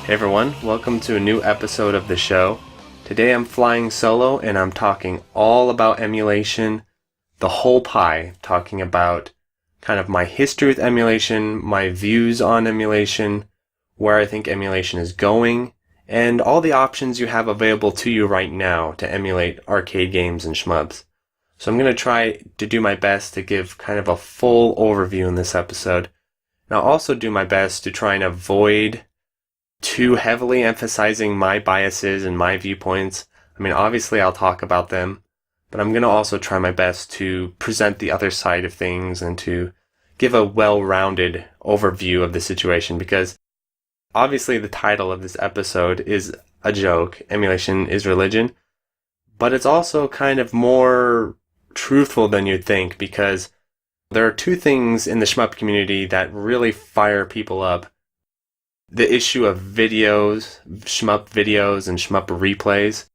Hey everyone, welcome to a new episode of the show. Today I'm flying solo and I'm talking all about emulation, the whole pie, talking about kind of my history with emulation, my views on emulation, where I think emulation is going, and all the options you have available to you right now to emulate arcade games and shmups. So I'm going to try to do my best to give kind of a full overview in this episode. And I'll also do my best to try and avoid too heavily emphasizing my biases and my viewpoints. I mean, obviously I'll talk about them, but I'm going to also try my best to present the other side of things and to give a well-rounded overview of the situation, because obviously the title of this episode is a joke, Emulation is Religion, but it's also kind of more truthful than you'd think, because there are two things in the shmup community that really fire people up. The issue of videos, shmup videos and shmup replays,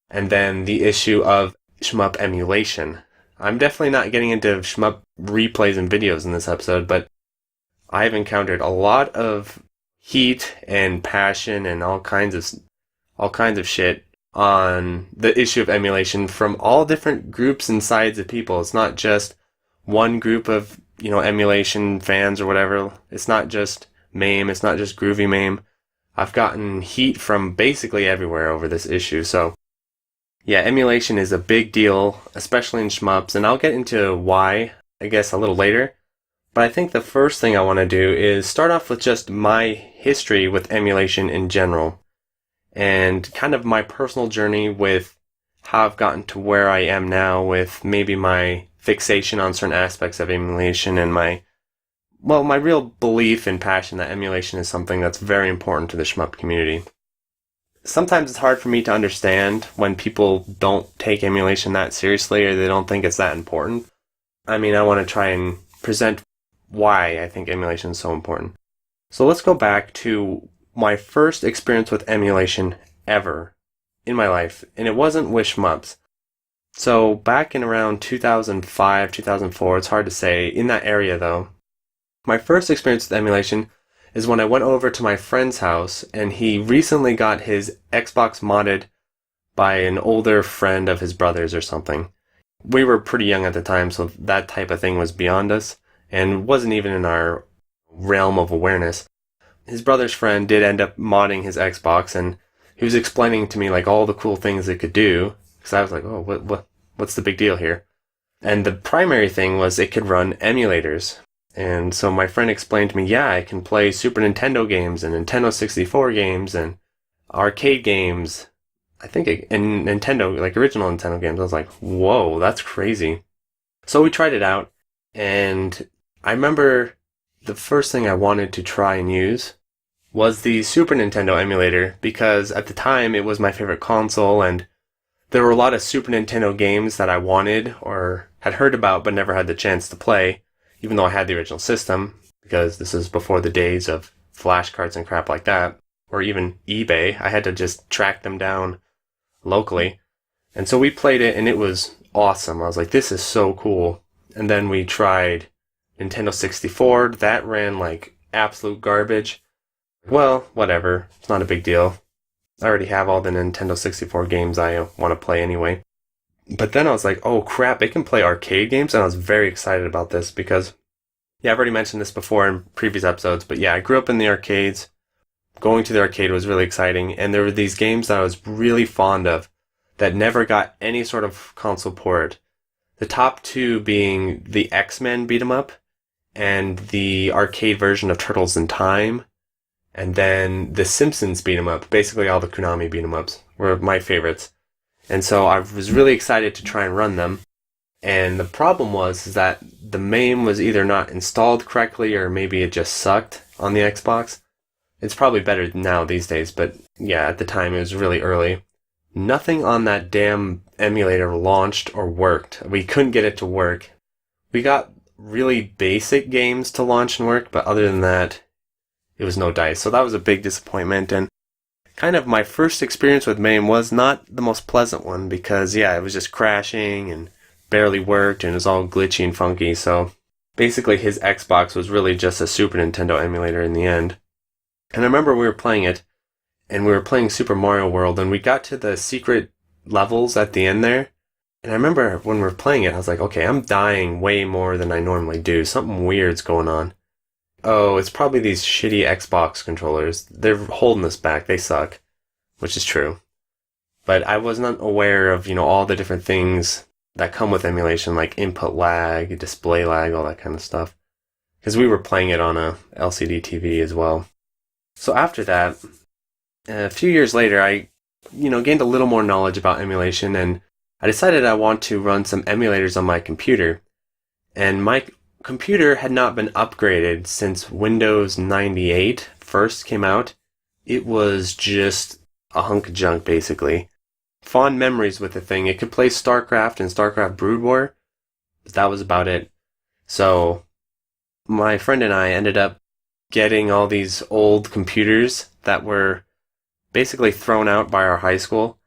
and then the issue of shmup emulation. I'm definitely not getting into shmup replays and videos in this episode, but I've encountered a lot of heat and passion and all kinds of shit on the issue of emulation from all different groups and sides of people. It's not just one group of, emulation fans or whatever. It's not just MAME, it's not just Groovy MAME. I've gotten heat from basically everywhere over this issue. So yeah, emulation is a big deal, especially in shmups, and I'll get into why, I guess, a little later. But I think the first thing I want to do is start off with just my history with emulation in general, and kind of my personal journey with how I've gotten to where I am now with maybe my fixation on certain aspects of emulation and my real belief and passion that emulation is something that's very important to the shmup community. Sometimes it's hard for me to understand when people don't take emulation that seriously or they don't think it's that important. I mean, I want to try and present why I think emulation is so important. So let's go back to my first experience with emulation ever in my life, and it wasn't with shmups. So back in around 2005, 2004, it's hard to say, in that area though, my first experience with emulation is when I went over to my friend's house and he recently got his Xbox modded by an older friend of his brother's or something. We were pretty young at the time, so that type of thing was beyond us and wasn't even in our realm of awareness. His brother's friend did end up modding his Xbox, and he was explaining to me like all the cool things it could do, because I was like, oh, what's the big deal here? And the primary thing was it could run emulators. And so my friend explained to me, yeah, I can play Super Nintendo games and Nintendo 64 games and arcade games. I think and Nintendo, like original Nintendo games. I was like, whoa, that's crazy. So we tried it out, and I remember the first thing I wanted to try and use was the Super Nintendo emulator, because at the time it was my favorite console, and there were a lot of Super Nintendo games that I wanted or had heard about but never had the chance to play, even though I had the original system, because this is before the days of flashcards and crap like that, or even eBay. I had to just track them down locally. And so we played it, and it was awesome. I was like, this is so cool. And then we tried Nintendo 64. That ran like absolute garbage. Well, whatever. It's not a big deal. I already have all the Nintendo 64 games I want to play anyway. But then I was like, oh crap, it can play arcade games? And I was very excited about this because, yeah, I've already mentioned this before in previous episodes, but yeah, I grew up in the arcades. Going to the arcade was really exciting, and there were these games that I was really fond of that never got any sort of console port. The top two being the X-Men beat 'em up and the arcade version of Turtles in Time, and then the Simpsons beat 'em up. Basically all the Konami beat 'em ups were my favorites. And so I was really excited to try and run them. And the problem was that the MAME was either not installed correctly or maybe it just sucked on the Xbox. It's probably better now these days, but yeah, at the time it was really early. Nothing on that damn emulator launched or worked. We couldn't get it to work. We got really basic games to launch and work, but other than that, it was no dice. So that was a big disappointment, and kind of my first experience with MAME was not the most pleasant one because, yeah, it was just crashing and barely worked and it was all glitchy and funky. So basically his Xbox was really just a Super Nintendo emulator in the end. And I remember we were playing it, and we were playing Super Mario World, and we got to the secret levels at the end there. And I remember when we were playing it, I was like, okay, I'm dying way more than I normally do. Something weird's going on. Oh, it's probably these shitty Xbox controllers. They're holding us back. They suck, which is true. But I was not aware of, all the different things that come with emulation, like input lag, display lag, all that kind of stuff. Because we were playing it on a LCD TV as well. So after that, a few years later, I, gained a little more knowledge about emulation, and I decided I want to run some emulators on my computer. And my computer had not been upgraded since Windows 98 first came out. It was just a hunk of junk, basically. Fond memories with the thing. It could play StarCraft and StarCraft Brood War, but that was about it. So my friend and I ended up getting all these old computers that were basically thrown out by our high school,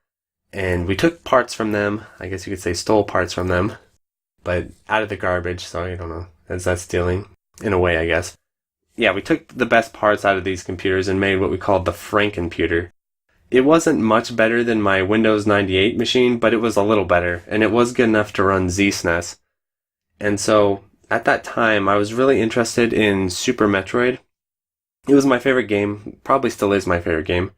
and we took parts from them. I guess you could say stole parts from them, but out of the garbage, so I don't know. Is that stealing? In a way, I guess. Yeah, we took the best parts out of these computers and made what we called the Frankencomputer. It wasn't much better than my Windows 98 machine, but it was a little better, and it was good enough to run ZSNES. And so, at that time, I was really interested in Super Metroid. It was my favorite game, probably still is my favorite game.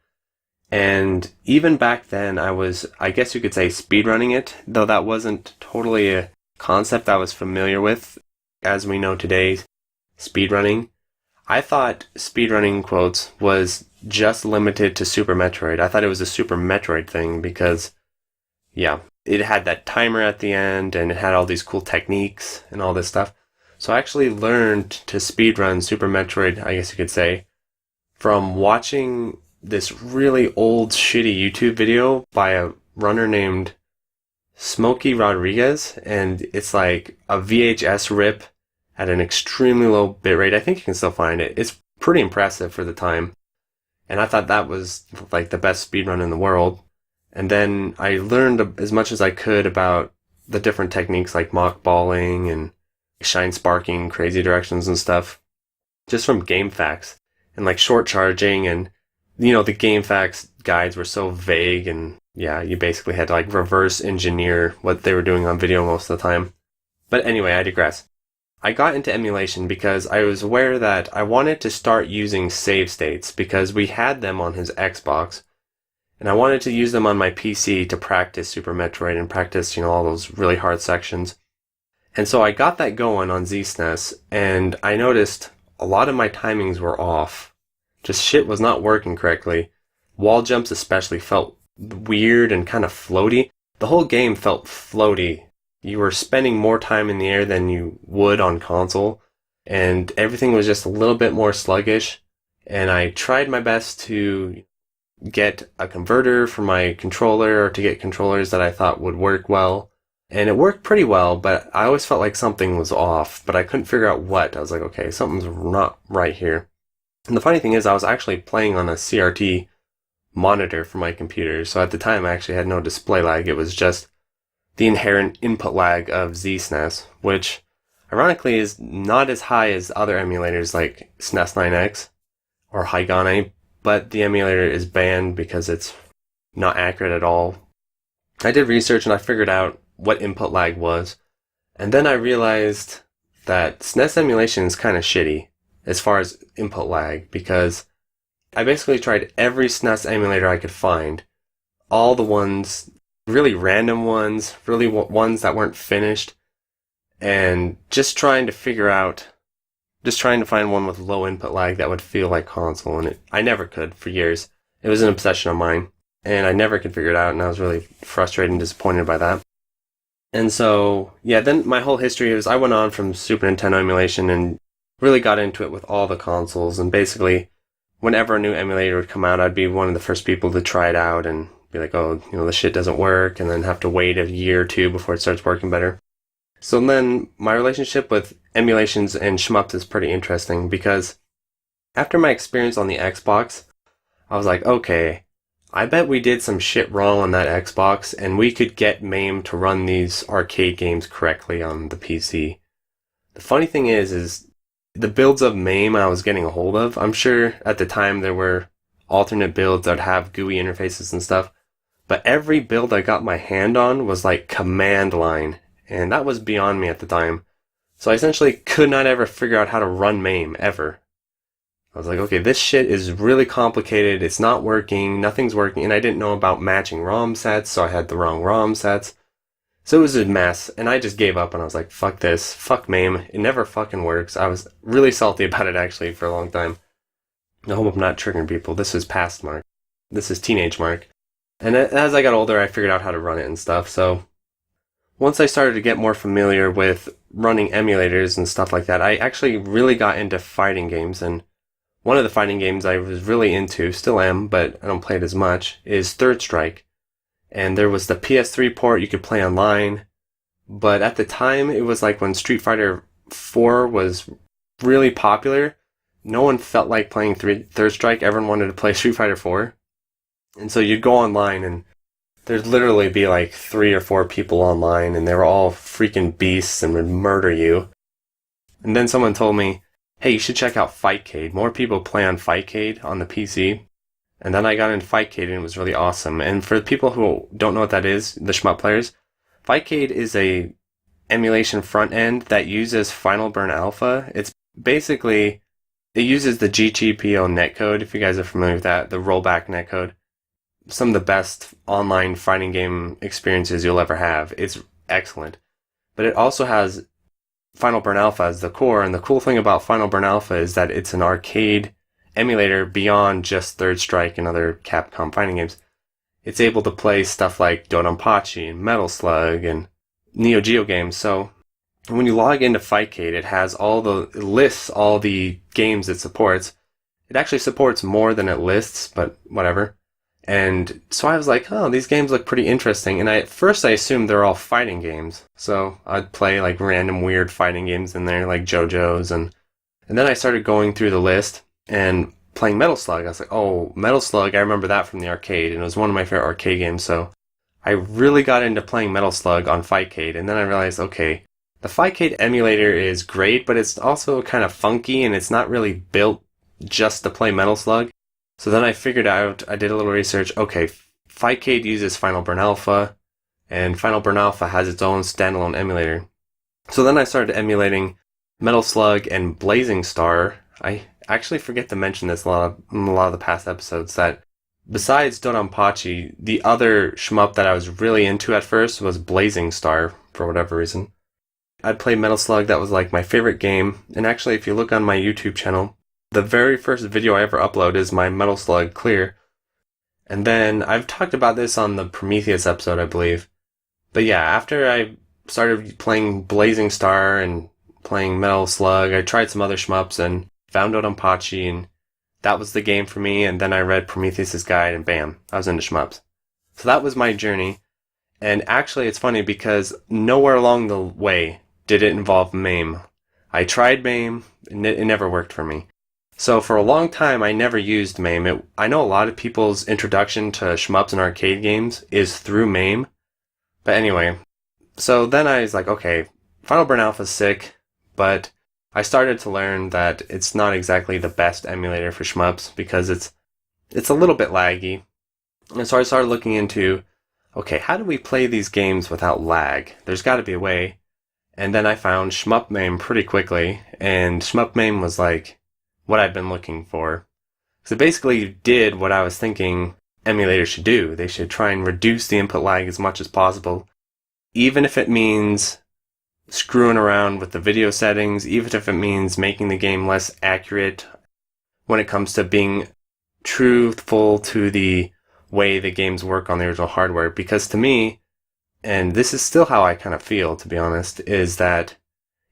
And even back then, I guess you could say, speedrunning it, though that wasn't totally a concept I was familiar with, as we know today, speedrunning. I thought speedrunning, quotes, was just limited to Super Metroid. I thought it was a Super Metroid thing because, yeah, it had that timer at the end and it had all these cool techniques and all this stuff. So I actually learned to speedrun Super Metroid, I guess you could say, from watching this really old, shitty YouTube video by a runner named Smokey Rodriguez, and it's like a VHS rip at an extremely low bitrate. I think you can still find it. It's pretty impressive for the time. And I thought that was like the best speedrun in the world. And then I learned as much as I could about the different techniques like mockballing and shine sparking, crazy directions and stuff, just from GameFAQs and like short charging. And, the GameFAQs guides were so vague, and yeah, you basically had to like reverse engineer what they were doing on video most of the time. But anyway, I digress. I got into emulation because I was aware that I wanted to start using save states because we had them on his Xbox, and I wanted to use them on my PC to practice Super Metroid and practice, all those really hard sections. And so I got that going on ZSNES, and I noticed a lot of my timings were off. Just shit was not working correctly. Wall jumps especially felt weird and kind of floaty. The whole game felt floaty. You were spending more time in the air than you would on console, and everything was just a little bit more sluggish. And I tried my best to get a converter for my controller, or to get controllers that I thought would work well. And it worked pretty well, but I always felt like something was off, but I couldn't figure out what. I was like, okay, something's not right here. And the funny thing is, I was actually playing on a CRT monitor for my computer, so at the time I actually had no display lag. It was just the inherent input lag of ZSNES, which ironically is not as high as other emulators like SNES 9X or Haigane, but the emulator is banned because it's not accurate at all. I did research and I figured out what input lag was, and then I realized that SNES emulation is kind of shitty as far as input lag, because I basically tried every SNES emulator I could find, all the ones, really random ones, really ones that weren't finished, and just trying to find one with low input lag that would feel like console, and I never could for years. It was an obsession of mine, and I never could figure it out, and I was really frustrated and disappointed by that. And so, yeah, then my whole history is I went on from Super Nintendo emulation and really got into it with all the consoles, and basically whenever a new emulator would come out, I'd be one of the first people to try it out and be like, oh, this shit doesn't work, and then have to wait a year or two before it starts working better. So then my relationship with emulations and shmups is pretty interesting, because after my experience on the Xbox, I was like, okay, I bet we did some shit wrong on that Xbox, and we could get MAME to run these arcade games correctly on the PC. The funny thing is the builds of MAME I was getting a hold of, I'm sure at the time there were alternate builds that would have GUI interfaces and stuff. But every build I got my hand on was like command line, and that was beyond me at the time. So I essentially could not ever figure out how to run MAME, ever. I was like, okay, this shit is really complicated, it's not working, nothing's working, and I didn't know about matching ROM sets, so I had the wrong ROM sets. So it was a mess, and I just gave up, and I was like, fuck this, fuck MAME, it never fucking works. I was really salty about it, actually, for a long time. I hope I'm not triggering people. This is past Mark. This is teenage Mark. And as I got older, I figured out how to run it and stuff. So once I started to get more familiar with running emulators and stuff like that, I actually really got into fighting games. And one of the fighting games I was really into, still am, but I don't play it as much, is Third Strike. And there was the PS3 port you could play online. But at the time, it was like when Street Fighter 4 was really popular. No one felt like playing Third Strike. Everyone wanted to play Street Fighter 4. And so you'd go online and there'd literally be like 3 or 4 people online and they were all freaking beasts and would murder you. And then someone told me, hey, you should check out Fightcade. More people play on Fightcade on the PC. And then I got into Fightcade and it was really awesome. And for the people who don't know what that is, the shmup players, Fightcade is a emulation front end that uses Final Burn Alpha. It's basically, it uses the GGPO netcode, if you guys are familiar with that, the rollback netcode. Some of the best online fighting game experiences you'll ever have. It's excellent. But it also has Final Burn Alpha as the core, and the cool thing about Final Burn Alpha is that it's an arcade emulator beyond just Third Strike and other Capcom fighting games. It's able to play stuff like Dodonpachi and Metal Slug and Neo Geo games. So when you log into Fightcade, it lists all the games it supports. It actually supports more than it lists, but whatever. And so I was like, oh, these games look pretty interesting. And at first I assumed they're all fighting games. So I'd play like random weird fighting games in there, like JoJo's. And then I started going through the list and playing Metal Slug. I was like, oh, Metal Slug, I remember that from the arcade. And it was one of my favorite arcade games. So I really got into playing Metal Slug on Fightcade. And then I realized, okay, the Fightcade emulator is great, but it's also kind of funky and it's not really built just to play Metal Slug. So then I figured out, I did a little research, okay, Fightcade uses Final Burn Alpha, and Final Burn Alpha has its own standalone emulator. So then I started emulating Metal Slug and Blazing Star. I actually forget to mention this in a lot of the past episodes, that besides Dodonpachi, the other shmup that I was really into at first was Blazing Star, for whatever reason. I'd play Metal Slug, that was like my favorite game, and actually if you look on my YouTube channel, the very first video I ever upload is my Metal Slug clear. And then I've talked about this on the Prometheus episode, I believe. But yeah, after I started playing Blazing Star and playing Metal Slug, I tried some other shmups and found Dodonpachi, and that was the game for me. And then I read Prometheus's guide and bam, I was into shmups. So that was my journey. And actually it's funny because nowhere along the way did it involve MAME. I tried MAME, and it never worked for me. So for a long time, I never used MAME. I know a lot of people's introduction to shmups and arcade games is through MAME. But anyway, so then I was like, okay, Final Burn Alpha's sick, but I started to learn that it's not exactly the best emulator for shmups because it's a little bit laggy. And so I started looking into, okay, how do we play these games without lag? There's got to be a way. And then I found Shmup MAME pretty quickly, and Shmup MAME was like what I've been looking for. So basically did what I was thinking emulators should do. They should try and reduce the input lag as much as possible, even if it means screwing around with the video settings, even if it means making the game less accurate when it comes to being truthful to the way the games work on the original hardware. Because to me, and this is still how I kind of feel, to be honest, is that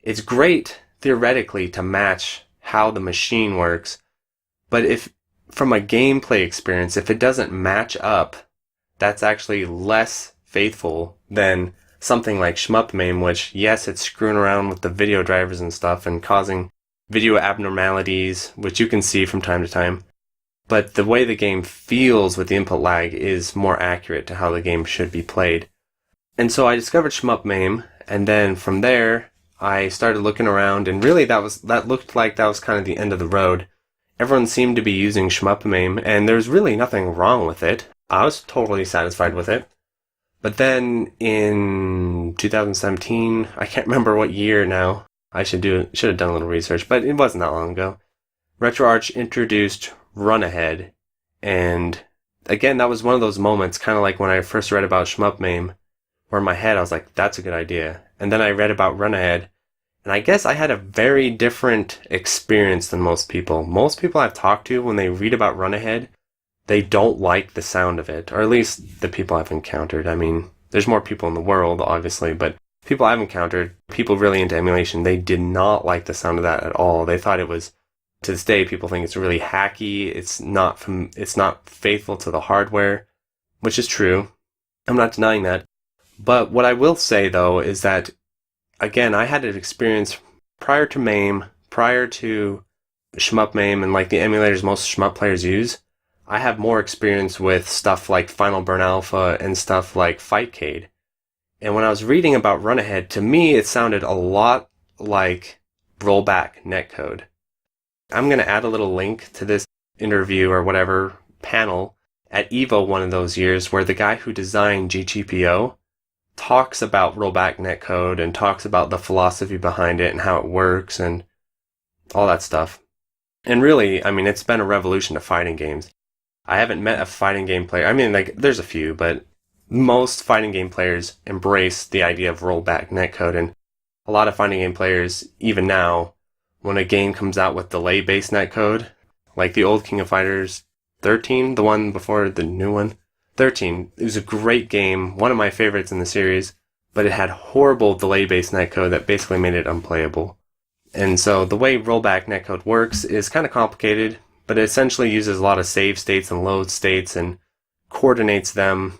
it's great theoretically to match how the machine works, but if from a gameplay experience, if it doesn't match up, that's actually less faithful than something like Shmup MAME, which, yes, it's screwing around with the video drivers and stuff and causing video abnormalities, which you can see from time to time, but the way the game feels with the input lag is more accurate to how the game should be played. And so I discovered Shmup MAME, and then from there, I started looking around, and really that looked like that was kind of the end of the road. everyone seemed to be using shmup-mame, and there's really nothing wrong with it. I was totally satisfied with it. But then in 2017, I can't remember what year now. I should have done a little research, but it wasn't that long ago. RetroArch introduced Run Ahead, and again, that was one of those moments, kind of like when I first read about shmup-mame, where in my head I was like, that's a good idea. And then I read about Run Ahead, and I guess I had a very different experience than most people. Most people I've talked to, when they read about Run Ahead, they don't like the sound of it, or at least the people I've encountered. I mean, there's more people in the world, obviously, but people I've encountered, people really into emulation, they did not like the sound of that at all. They thought it was, to this day, people think it's really hacky, it's not faithful to the hardware, which is true. I'm not denying that. But what I will say, though, is that, again, I had an experience prior to MAME, prior to shmup-mame, and like the emulators most shmup players use. I have more experience with stuff like Final Burn Alpha and stuff like Fightcade. And when I was reading about Run Ahead, to me it sounded a lot like rollback netcode. I'm going to add a little link to this interview or whatever panel at EVO one of those years where the guy who designed GGPO talks about rollback netcode and talks about the philosophy behind it and how it works and all that stuff. And really, I mean, it's been a revolution to fighting games. I haven't met a fighting game player. I mean, like, there's a few, but most fighting game players embrace the idea of rollback netcode. And a lot of fighting game players, even now, when a game comes out with delay-based netcode, like the old King of Fighters 13, the one before the new one, 13, it was a great game, one of my favorites in the series, but it had horrible delay-based netcode that basically made it unplayable. And so the way rollback netcode works is kind of complicated, but it essentially uses a lot of save states and load states and coordinates them.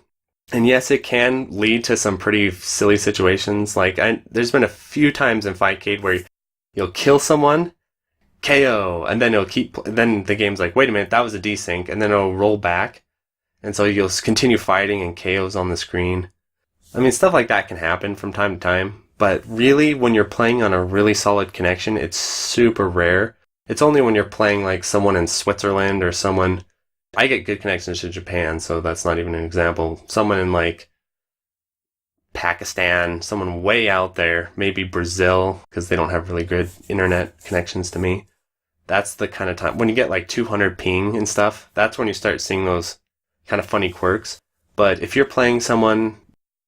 And yes, it can lead to some pretty silly situations. Like, there's been a few times in Fightcade where you'll kill someone, KO, and then then the game's like, wait a minute, that was a desync, and then it'll roll back. And so you'll continue fighting and KO's on the screen. I mean, stuff like that can happen from time to time, but really, when you're playing on a really solid connection, it's super rare. It's only when you're playing like someone in Switzerland or someone... I get good connections to Japan, so that's not even an example. Someone in like Pakistan, someone way out there, maybe Brazil, because they don't have really good internet connections to me. That's the kind of time... When you get like 200 ping and stuff, that's when you start seeing those kind of funny quirks. But if you're playing someone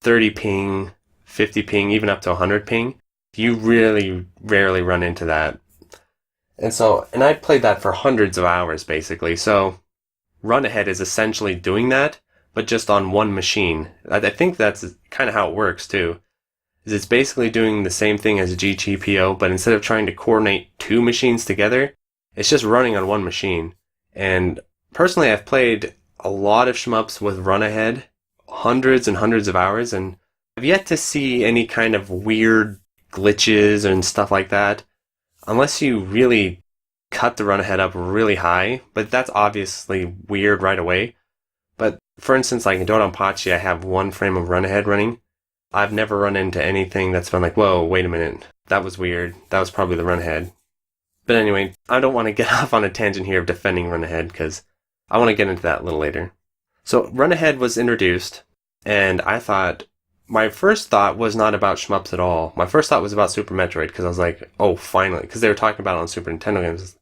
30 ping, 50 ping, even up to 100 ping, you really rarely run into that. And I played that for hundreds of hours, basically. So Run Ahead is essentially doing that, but just on one machine. I think that's kind of how it works, too. Is it's basically doing the same thing as GGPO, but instead of trying to coordinate two machines together, it's just running on one machine. And personally, I've played a lot of shmups with Run Ahead, hundreds and hundreds of hours, and I've yet to see any kind of weird glitches and stuff like that. Unless you really cut the run ahead up really high, but that's obviously weird right away. But for instance, like in Dodonpachi, I have one frame of run ahead running. I've never run into anything that's been like, whoa, wait a minute, that was weird. That was probably the run ahead. But anyway, I don't want to get off on a tangent here of defending run ahead because I want to get into that a little later. So run ahead was introduced, and my first thought was not about shmups at all. My first thought was about Super Metroid, because I was like, oh, finally, because they were talking about it on Super Nintendo games.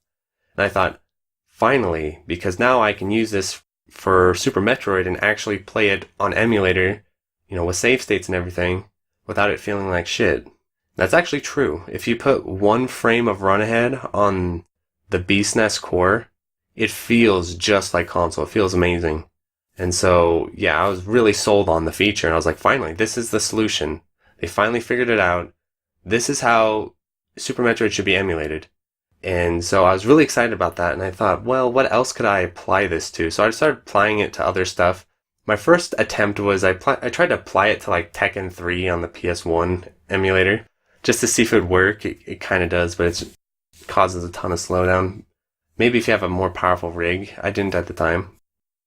And I thought, finally, because now I can use this for Super Metroid and actually play it on emulator, with save states and everything, without it feeling like shit. That's actually true. If you put one frame of run ahead on the BSNES core, it feels just like console. It feels amazing. And so, yeah, I was really sold on the feature, and I was like, finally, this is the solution. They finally figured it out. This is how Super Metroid should be emulated. And so I was really excited about that, and I thought, well, what else could I apply this to? So I started applying it to other stuff. My first attempt was I tried to apply it to like Tekken 3 on the PS1 emulator, just to see if it would work. It kind of does, but it causes a ton of slowdown. Maybe if you have a more powerful rig. I didn't at the time.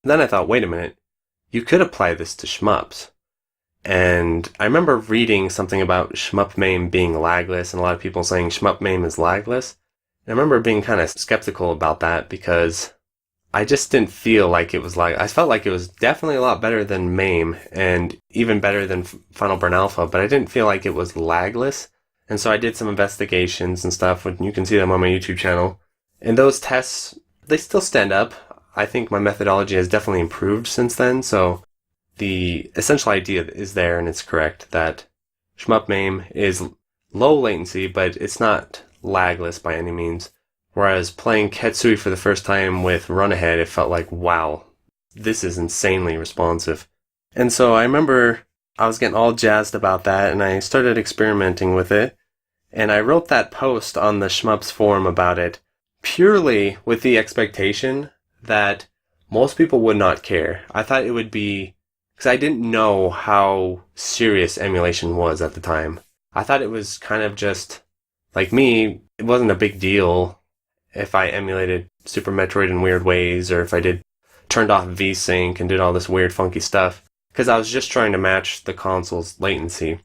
Then I thought, wait a minute, you could apply this to shmups. And I remember reading something about shmup-mame being lagless, and a lot of people saying shmup-mame is lagless. I remember being kind of skeptical about that because I just didn't feel like it was like, I felt like it was definitely a lot better than MAME and even better than Final Burn Alpha, but I didn't feel like it was lagless. And so I did some investigations and stuff, and you can see them on my YouTube channel. And those tests, they still stand up. I think my methodology has definitely improved since then, so the essential idea is there and it's correct that Shmup MAME is low latency, but it's not lagless by any means. Whereas playing Ketsui for the first time with Run Ahead, it felt like, wow, this is insanely responsive. And so I remember I was getting all jazzed about that, and I started experimenting with it. And I wrote that post on the Shmups forum about it purely with the expectation that most people would not care. I thought it would be, because I didn't know how serious emulation was at the time. I thought it was kind of just, like me, it wasn't a big deal if I emulated Super Metroid in weird ways, or if I turned off VSync and did all this weird funky stuff, because I was just trying to match the console's latency.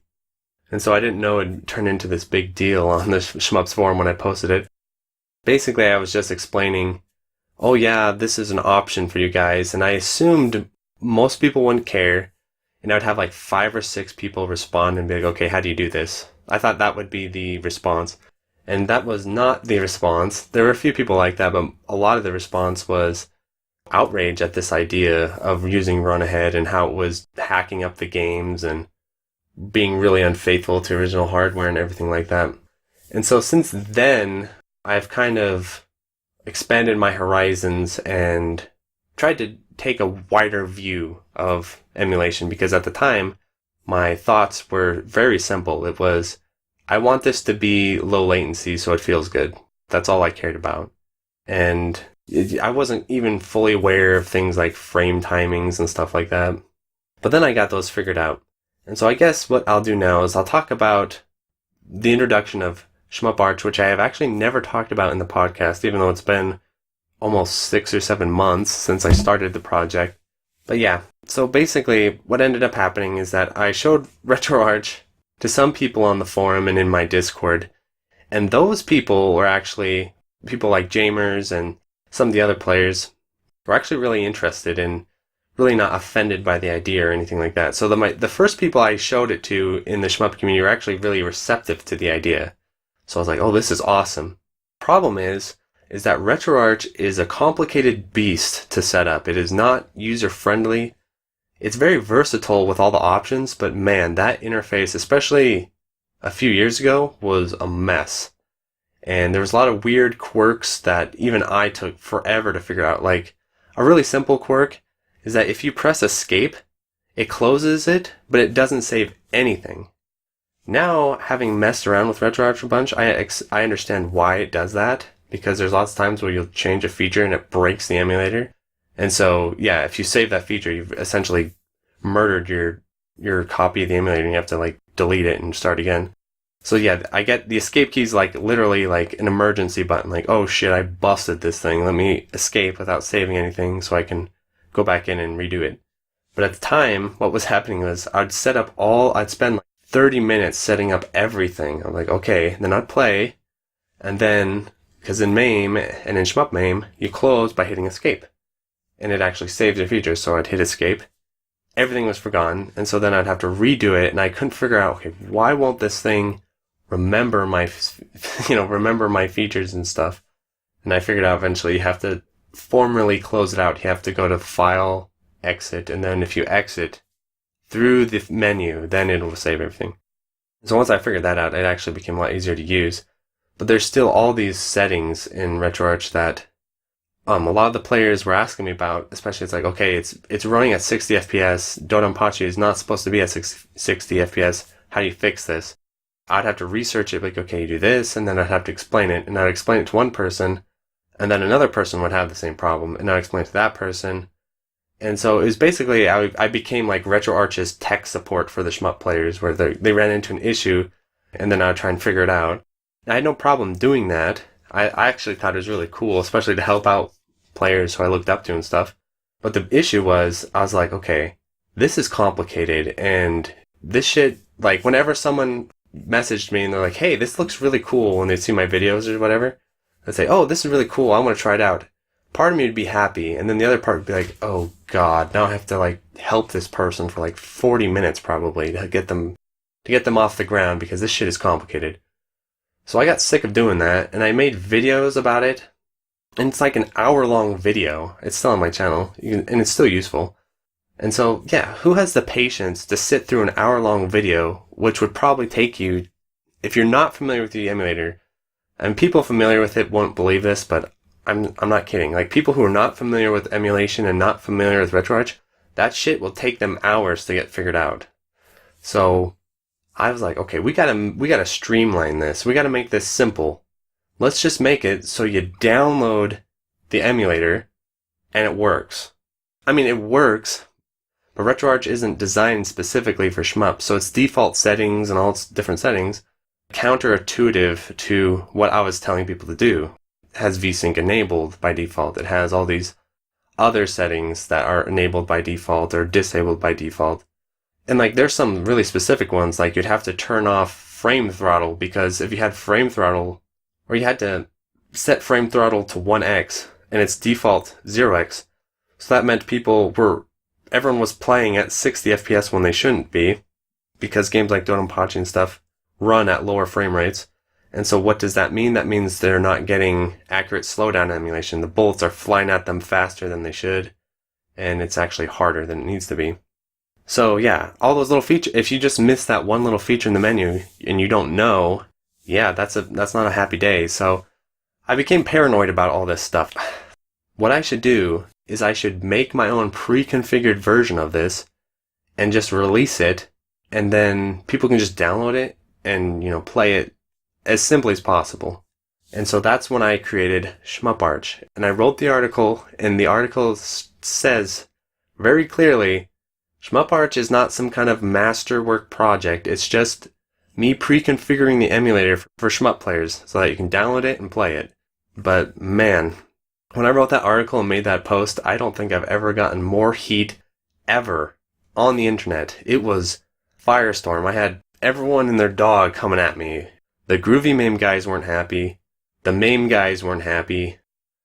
And so I didn't know it'd turn into this big deal on the Shmups forum when I posted it. Basically, I was just explaining, oh yeah, this is an option for you guys, and I assumed most people wouldn't care, and I'd have like 5 or 6 people respond and be like, okay, how do you do this? I thought that would be the response. And that was not the response. There were a few people like that, but a lot of the response was outrage at this idea of using Run Ahead and how it was hacking up the games and being really unfaithful to original hardware and everything like that. And so since then, I've kind of expanded my horizons and tried to take a wider view of emulation, because at the time, my thoughts were very simple. It was, I want this to be low latency so it feels good. That's all I cared about. And I wasn't even fully aware of things like frame timings and stuff like that. But then I got those figured out. And so I guess what I'll do now is I'll talk about the introduction of Shmup Arch, which I have actually never talked about in the podcast, even though it's been almost 6 or 7 months since I started the project. But yeah, so basically what ended up happening is that I showed RetroArch to some people on the forum and in my Discord, and those people were actually people like Jamers and some of the other players were actually really interested and really not offended by the idea or anything like that. So the first people I showed it to in the Shmup community were actually really receptive to the idea. So I was like, oh, this is awesome. Problem is that RetroArch is a complicated beast to set up. It is not user-friendly. It's very versatile with all the options, but man, that interface, especially a few years ago, was a mess. And there was a lot of weird quirks that even I took forever to figure out. Like, a really simple quirk is that if you press escape, it closes it, but it doesn't save anything. Now, having messed around with RetroArch a bunch, I understand why it does that, because there's lots of times where you'll change a feature and it breaks the emulator. And so, yeah, if you save that feature, you've essentially murdered your copy of the emulator, and you have to like delete it and start again. So yeah, I get the escape keys like literally like an emergency button, like, oh shit, I busted this thing. Let me escape without saving anything so I can go back in and redo it. But at the time, what was happening was I'd spend like 30 minutes setting up everything. I'm like, okay, then I'd play, and then, because in MAME and in Shmup MAME, you close by hitting escape. And it actually saves your features, so I'd hit escape. Everything was forgotten, and so then I'd have to redo it, and I couldn't figure out, okay, why won't this thing remember my features and stuff? And I figured out eventually you have to formally close it out. You have to go to File, Exit, and then if you exit through the menu, then it will save everything. So once I figured that out, it actually became a lot easier to use. But there's still all these settings in RetroArch that a lot of the players were asking me about, especially it's like, okay, it's running at 60 FPS. Dodonpachi is not supposed to be at 60 FPS. How do you fix this? I'd have to research it, like, okay, you do this, and then I'd have to explain it, and I'd explain it to one person, and then another person would have the same problem, and I'd explain it to that person. And so it was basically, I became like RetroArch's tech support for the Shmup players, where they ran into an issue, and then I'd try and figure it out. I had no problem doing that. I actually thought it was really cool, especially to help out players who I looked up to and stuff. But the issue was, I was like, okay, this is complicated, and this shit, like, whenever someone messaged me and they're like, hey, this looks really cool when they see my videos or whatever, I'd say, oh, this is really cool, I want to try it out. Part of me would be happy, and then the other part would be like, oh god, now I have to like help this person for like 40 minutes probably to get them off the ground because this shit is complicated. So I got sick of doing that, and I made videos about it, and it's like an hour-long video. It's still on my channel, and it's still useful. And so, yeah, who has the patience to sit through an hour-long video, which would probably take you, if you're not familiar with the emulator, and people familiar with it won't believe this, but I'm not kidding. Like, people who are not familiar with emulation and not familiar with RetroArch, that shit will take them hours to get figured out. So I was like, okay, we gotta streamline this. We gotta make this simple. Let's just make it so you download the emulator and it works. I mean, it works, but RetroArch isn't designed specifically for shmup, so its default settings and all its different settings counterintuitive to what I was telling people to do. It has VSync enabled by default. It has all these other settings that are enabled by default or disabled by default. And like there's some really specific ones, like you'd have to turn off frame throttle, because if you had frame throttle, or you had to set frame throttle to 1x and its default 0x, so that meant everyone was playing at 60 FPS when they shouldn't be, because games like Dodonpachi and stuff run at lower frame rates. And so what does that mean? That means they're not getting accurate slowdown emulation. The bullets are flying at them faster than they should, and it's actually harder than it needs to be. So yeah, all those little features, if you just miss that one little feature in the menu and you don't know, yeah, that's not a happy day. So I became paranoid about all this stuff. What I should do is I should make my own pre-configured version of this and just release it, and then people can just download it and, play it as simply as possible. And so that's when I created ShmupArch. And I wrote the article, and the article says very clearly, ShmupArch is not some kind of masterwork project. It's just me pre-configuring the emulator for shmup players so that you can download it and play it. But man, when I wrote that article and made that post, I don't think I've ever gotten more heat ever on the internet. It was firestorm. I had everyone and their dog coming at me. The Groovy MAME guys weren't happy. The MAME guys weren't happy.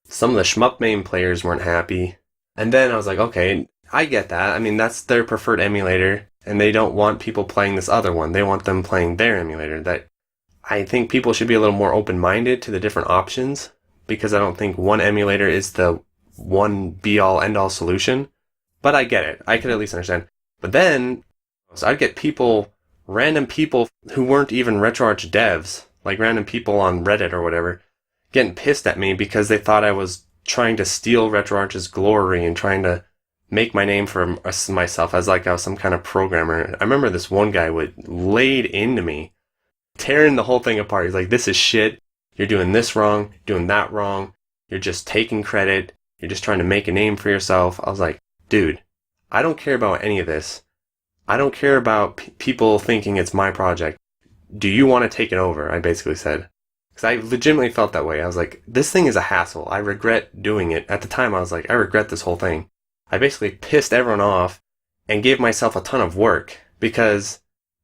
Some of the shmup MAME players weren't happy. And then I was like, okay, I get that. I mean, that's their preferred emulator, and they don't want people playing this other one. They want them playing their emulator. That I think people should be a little more open-minded to the different options, because I don't think one emulator is the one be-all, end-all solution. But I get it. I could at least understand. But then, so I'd get random people who weren't even RetroArch devs, like random people on Reddit or whatever, getting pissed at me because they thought I was trying to steal RetroArch's glory and trying to make my name for myself as like I was some kind of programmer. I remember this one guy laid into me, tearing the whole thing apart. He's like, this is shit. You're doing this wrong, doing that wrong. You're just taking credit. You're just trying to make a name for yourself. I was like, dude, I don't care about any of this. I don't care about people thinking it's my project. Do you want to take it over? I basically said. Because I legitimately felt that way. I was like, this thing is a hassle. I regret doing it. At the time, I was like, I regret this whole thing. I basically pissed everyone off and gave myself a ton of work. Because,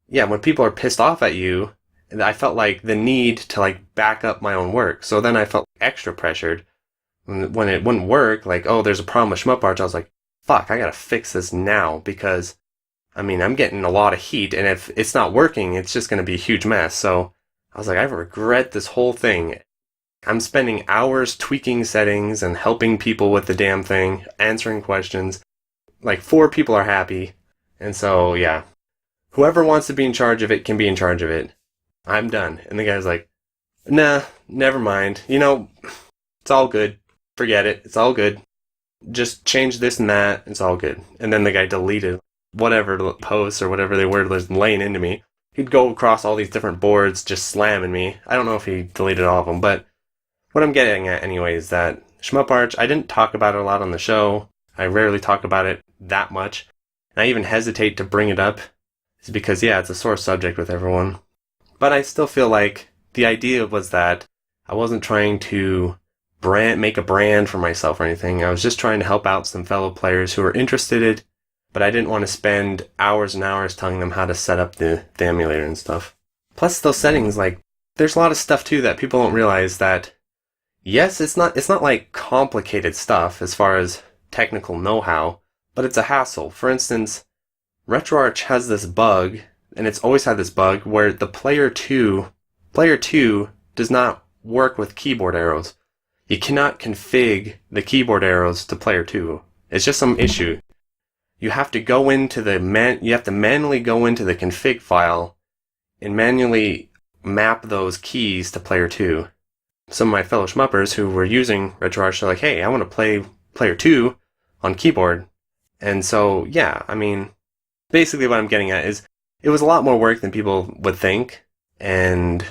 yeah, when people are pissed off at you, I felt like the need to like back up my own work. So then I felt extra pressured. When it wouldn't work, like, oh, there's a problem with ShmupArch, I was like, fuck, I gotta fix this now, because I mean, I'm getting a lot of heat, and if it's not working, it's just going to be a huge mess. So I was like, I regret this whole thing. I'm spending hours tweaking settings and helping people with the damn thing, answering questions. Like 4 people are happy. And so, yeah, whoever wants to be in charge of it can be in charge of it. I'm done. And the guy's like, nah, never mind. It's all good. Forget it. It's all good. Just change this and that. It's all good. And then the guy deleted whatever posts or whatever they were laying into me. He'd go across all these different boards just slamming me. I don't know if he deleted all of them, but what I'm getting at anyway is that ShmupArch, I didn't talk about it a lot on the show. I rarely talk about it that much. And I even hesitate to bring it up. It's because, yeah, it's a sore subject with everyone. But I still feel like the idea was that I wasn't trying to make a brand for myself or anything. I was just trying to help out some fellow players who were interested, but I didn't want to spend hours and hours telling them how to set up the emulator and stuff. Plus those settings, like, there's a lot of stuff too that people don't realize that, Yes, it's not like complicated stuff as far as technical know-how, but it's a hassle. For instance, RetroArch has this bug, and it's always had this bug where the player 2 does not work with keyboard arrows. You cannot config the keyboard arrows to player 2. It's just some issue. You have to manually go into the config file and manually map those keys to player 2. Some of my fellow shmuppers who were using RetroArch are like, hey, I want to play player 2 on keyboard. And so, yeah, I mean, basically what I'm getting at is it was a lot more work than people would think, and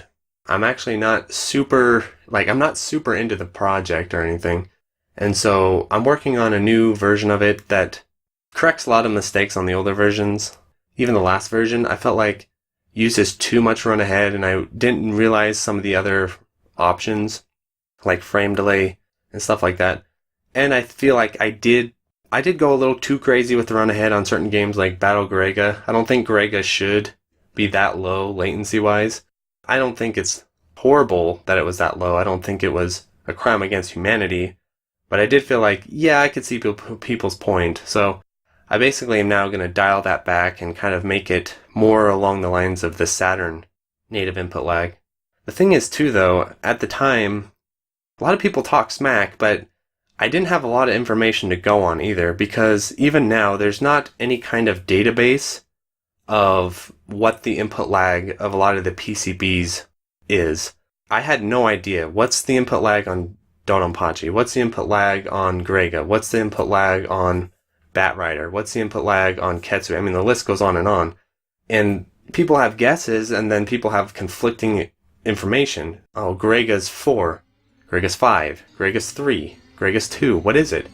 I'm actually not super into the project or anything. And so I'm working on a new version of it that corrects a lot of mistakes on the older versions. Even the last version, I felt like uses too much run ahead, and I didn't realize some of the other options, like frame delay and stuff like that. And I feel like I did go a little too crazy with the run ahead on certain games like Battle Garega. I don't think Garega should be that low latency wise. I don't think it's horrible that it was that low. I don't think it was a crime against humanity. But I did feel like, yeah, I could see people's point. So I basically am now going to dial that back and kind of make it more along the lines of the Saturn native input lag. The thing is, too, though, at the time, a lot of people talk smack, but I didn't have a lot of information to go on either, because even now, there's not any kind of database of what the input lag of a lot of the PCBs is. I had no idea. What's the input lag on Dodonpachi? What's the input lag on Grega? What's the input lag on Batrider? What's the input lag on Ketsu? I mean, the list goes on. And people have guesses, and then people have conflicting information. Oh, Grega's 4, Grega's 5, Grega's 3, Grega's 2. What is it?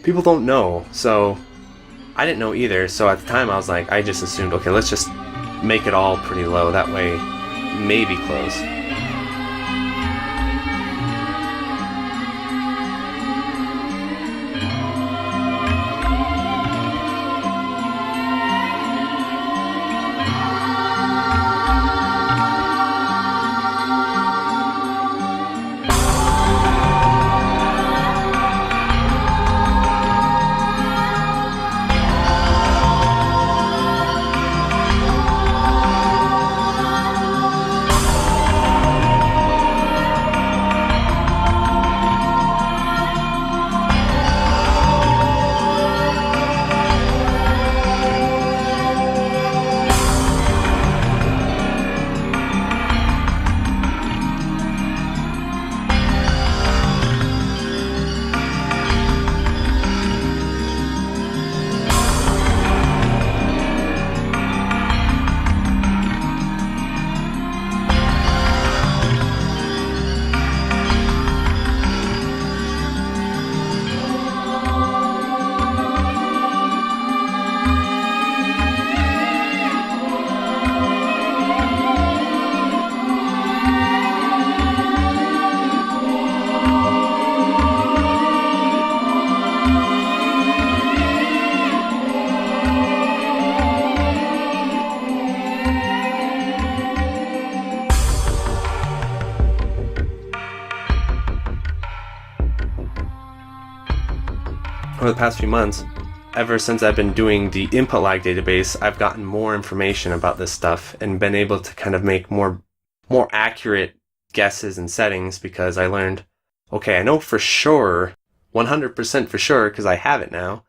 People don't know, so I didn't know either. So at the time, I was like, I just assumed, okay, let's just make it all pretty low. That way, maybe close. Over the past few months, ever since I've been doing the input lag database, I've gotten more information about this stuff and been able to kind of make more accurate guesses and settings, because I learned, okay, I know for sure, 100% for sure, because I have it now,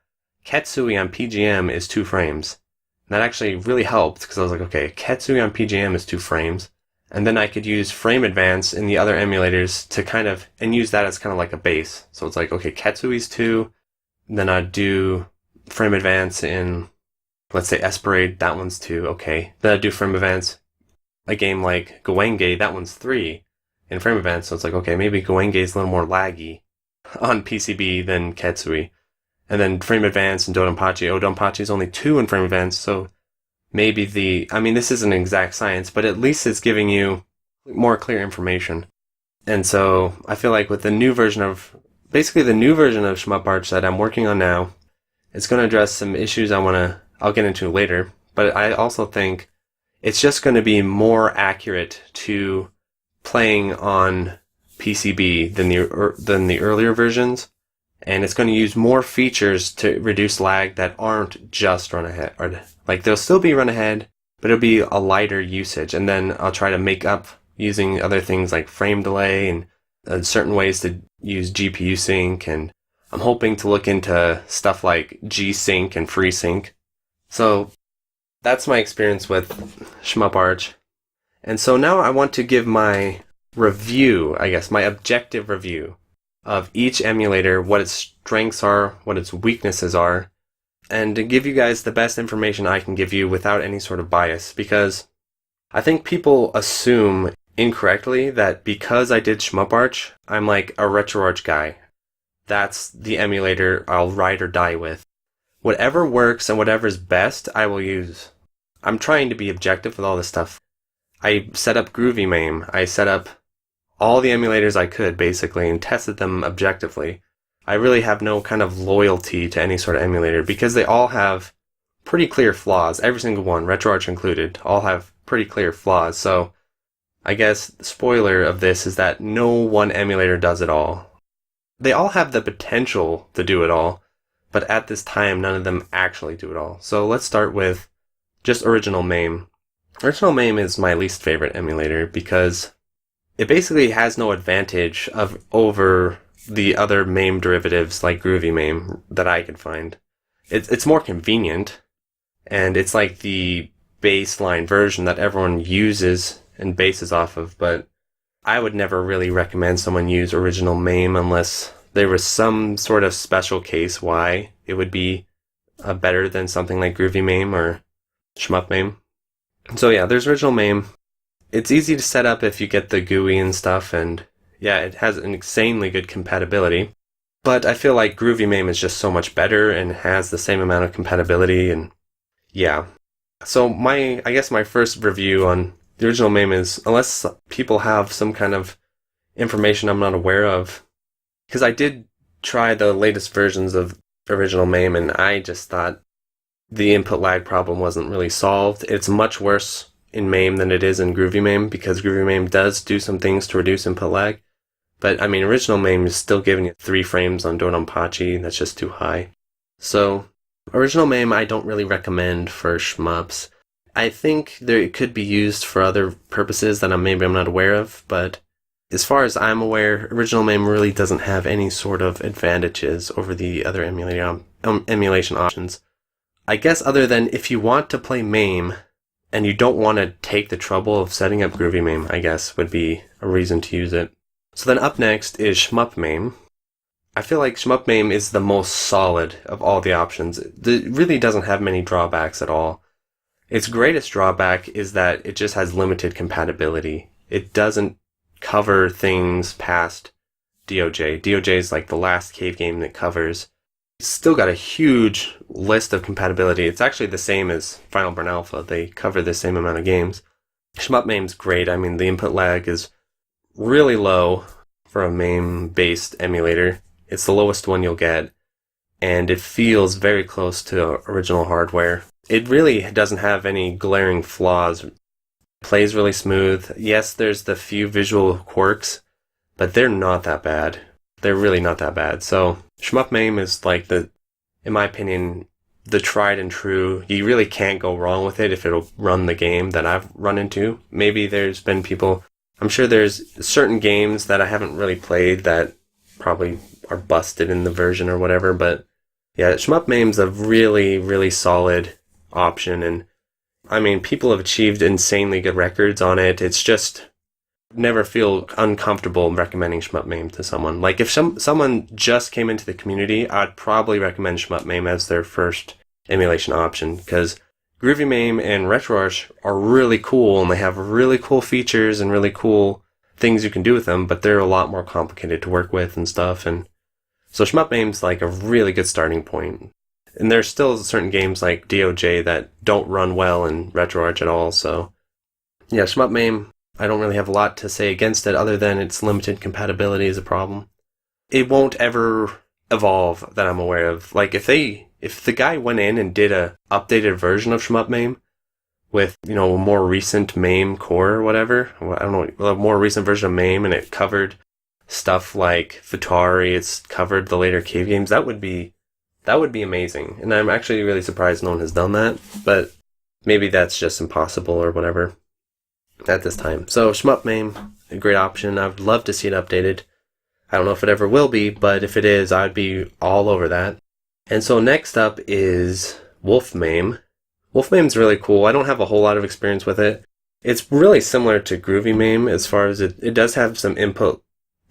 Ketsui on PGM is 2 frames. And that actually really helped, because I was like, okay, Ketsui on PGM is 2 frames. And then I could use frame advance in the other emulators to kind of, and use that as kind of like a base. So it's like, okay, Ketsui's 2, then I'd do frame advance in, let's say, Esperade, that one's 2, okay. Then I'd do frame advance, a game like Goenge, that one's 3 in frame advance. So it's like, okay, maybe Goenge's a little more laggy on PCB than Ketsui. And then frame advance in Dodonpachi's only 2 in frame advance, so maybe this isn't exact science, but at least it's giving you more clear information. And so I feel like with the new version of ShmupArch that I'm working on now, it's going to address some issues I'll get into later, but I also think it's just going to be more accurate to playing on PCB than the earlier versions, and it's going to use more features to reduce lag that aren't just run ahead. Or, like, they'll still be run ahead, but it'll be a lighter usage, and then I'll try to make up using other things like frame delay and certain ways to use GPU sync, and I'm hoping to look into stuff like G-Sync and FreeSync. So that's my experience with Shmup Arch. And so now I want to give my review, I guess, my objective review of each emulator, what its strengths are, what its weaknesses are, and to give you guys the best information I can give you without any sort of bias, because I think people assume incorrectly that because I did Shmup Arch, I'm like a RetroArch guy. That's the emulator I'll ride or die with. Whatever works and whatever's best, I will use. I'm trying to be objective with all this stuff. I set up Groovy MAME. I set up all the emulators I could, basically, and tested them objectively. I really have no kind of loyalty to any sort of emulator because they all have pretty clear flaws. Every single one, RetroArch included, all have pretty clear flaws. So I guess the spoiler of this is that no one emulator does it all. They all have the potential to do it all, but at this time, none of them actually do it all. So let's start with just Original MAME. Original MAME is my least favorite emulator because it basically has no advantage over the other MAME derivatives like Groovy MAME that I could find. It's more convenient, and it's like the baseline version that everyone uses and bases off of, but I would never really recommend someone use Original MAME unless there was some sort of special case why it would be better than something like Groovy MAME or Shmup MAME. So yeah, there's Original MAME. It's easy to set up if you get the GUI and stuff, and yeah, it has an insanely good compatibility. But I feel like Groovy MAME is just so much better and has the same amount of compatibility, and yeah. So I guess my first review on the Original MAME is, unless people have some kind of information I'm not aware of, because I did try the latest versions of Original MAME, and I just thought the input lag problem wasn't really solved. It's much worse in MAME than it is in Groovy MAME, because Groovy MAME does do some things to reduce input lag. But, I mean, Original MAME is still giving you 3 frames on Dodonpachi. That's just too high. So, Original MAME I don't really recommend for shmups. I think it could be used for other purposes that maybe I'm not aware of, but as far as I'm aware, Original MAME really doesn't have any sort of advantages over the other emulation options. I guess other than if you want to play MAME and you don't want to take the trouble of setting up Groovy MAME, I guess would be a reason to use it. So then up next is Shmup MAME. I feel like Shmup MAME is the most solid of all the options. It really doesn't have many drawbacks at all. Its greatest drawback is that it just has limited compatibility. It doesn't cover things past DOJ. DOJ is like the last cave game that covers. It's still got a huge list of compatibility. It's actually the same as Final Burn Alpha. They cover the same amount of games. Shmup MAME's great. I mean, the input lag is really low for a MAME-based emulator. It's the lowest one you'll get, and it feels very close to original hardware. It really doesn't have any glaring flaws. It plays really smooth. Yes, there's the few visual quirks, but they're not that bad. They're really not that bad. So Shmup MAME is like in my opinion, the tried and true. You really can't go wrong with it if it'll run the game that I've run into. Maybe there's been people, I'm sure there's certain games that I haven't really played that probably are busted in the version or whatever, but yeah, Shmup MAME's a really, really solid option, and I mean, people have achieved insanely good records on it. It's just, never feel uncomfortable recommending Shmup MAME to someone. Like, if someone just came into the community, I'd probably recommend Shmup MAME as their first emulation option, because Groovy MAME and RetroArch are really cool, and they have really cool features and really cool things you can do with them, but they're a lot more complicated to work with and stuff, and so Shmup MAME's like a really good starting point. And there's still certain games like DOJ that don't run well in RetroArch at all, so yeah, Shmup MAME, I don't really have a lot to say against it other than its limited compatibility is a problem. It won't ever evolve that I'm aware of. Like, if the guy went in and did a updated version of Shmup MAME with, a more recent MAME core or whatever, I don't know, a more recent version of MAME, and it covered stuff like Futari, it's covered the later cave games, that would be amazing. And I'm actually really surprised no one has done that, but maybe that's just impossible or whatever at this time. So Shmup MAME, a great option. I'd love to see it updated. I don't know if it ever will be, but if it is, I'd be all over that. And so next up is Wolf MAME. Wolf MAME's really cool. I don't have a whole lot of experience with it. It's really similar to Groovy MAME as far as it does have some input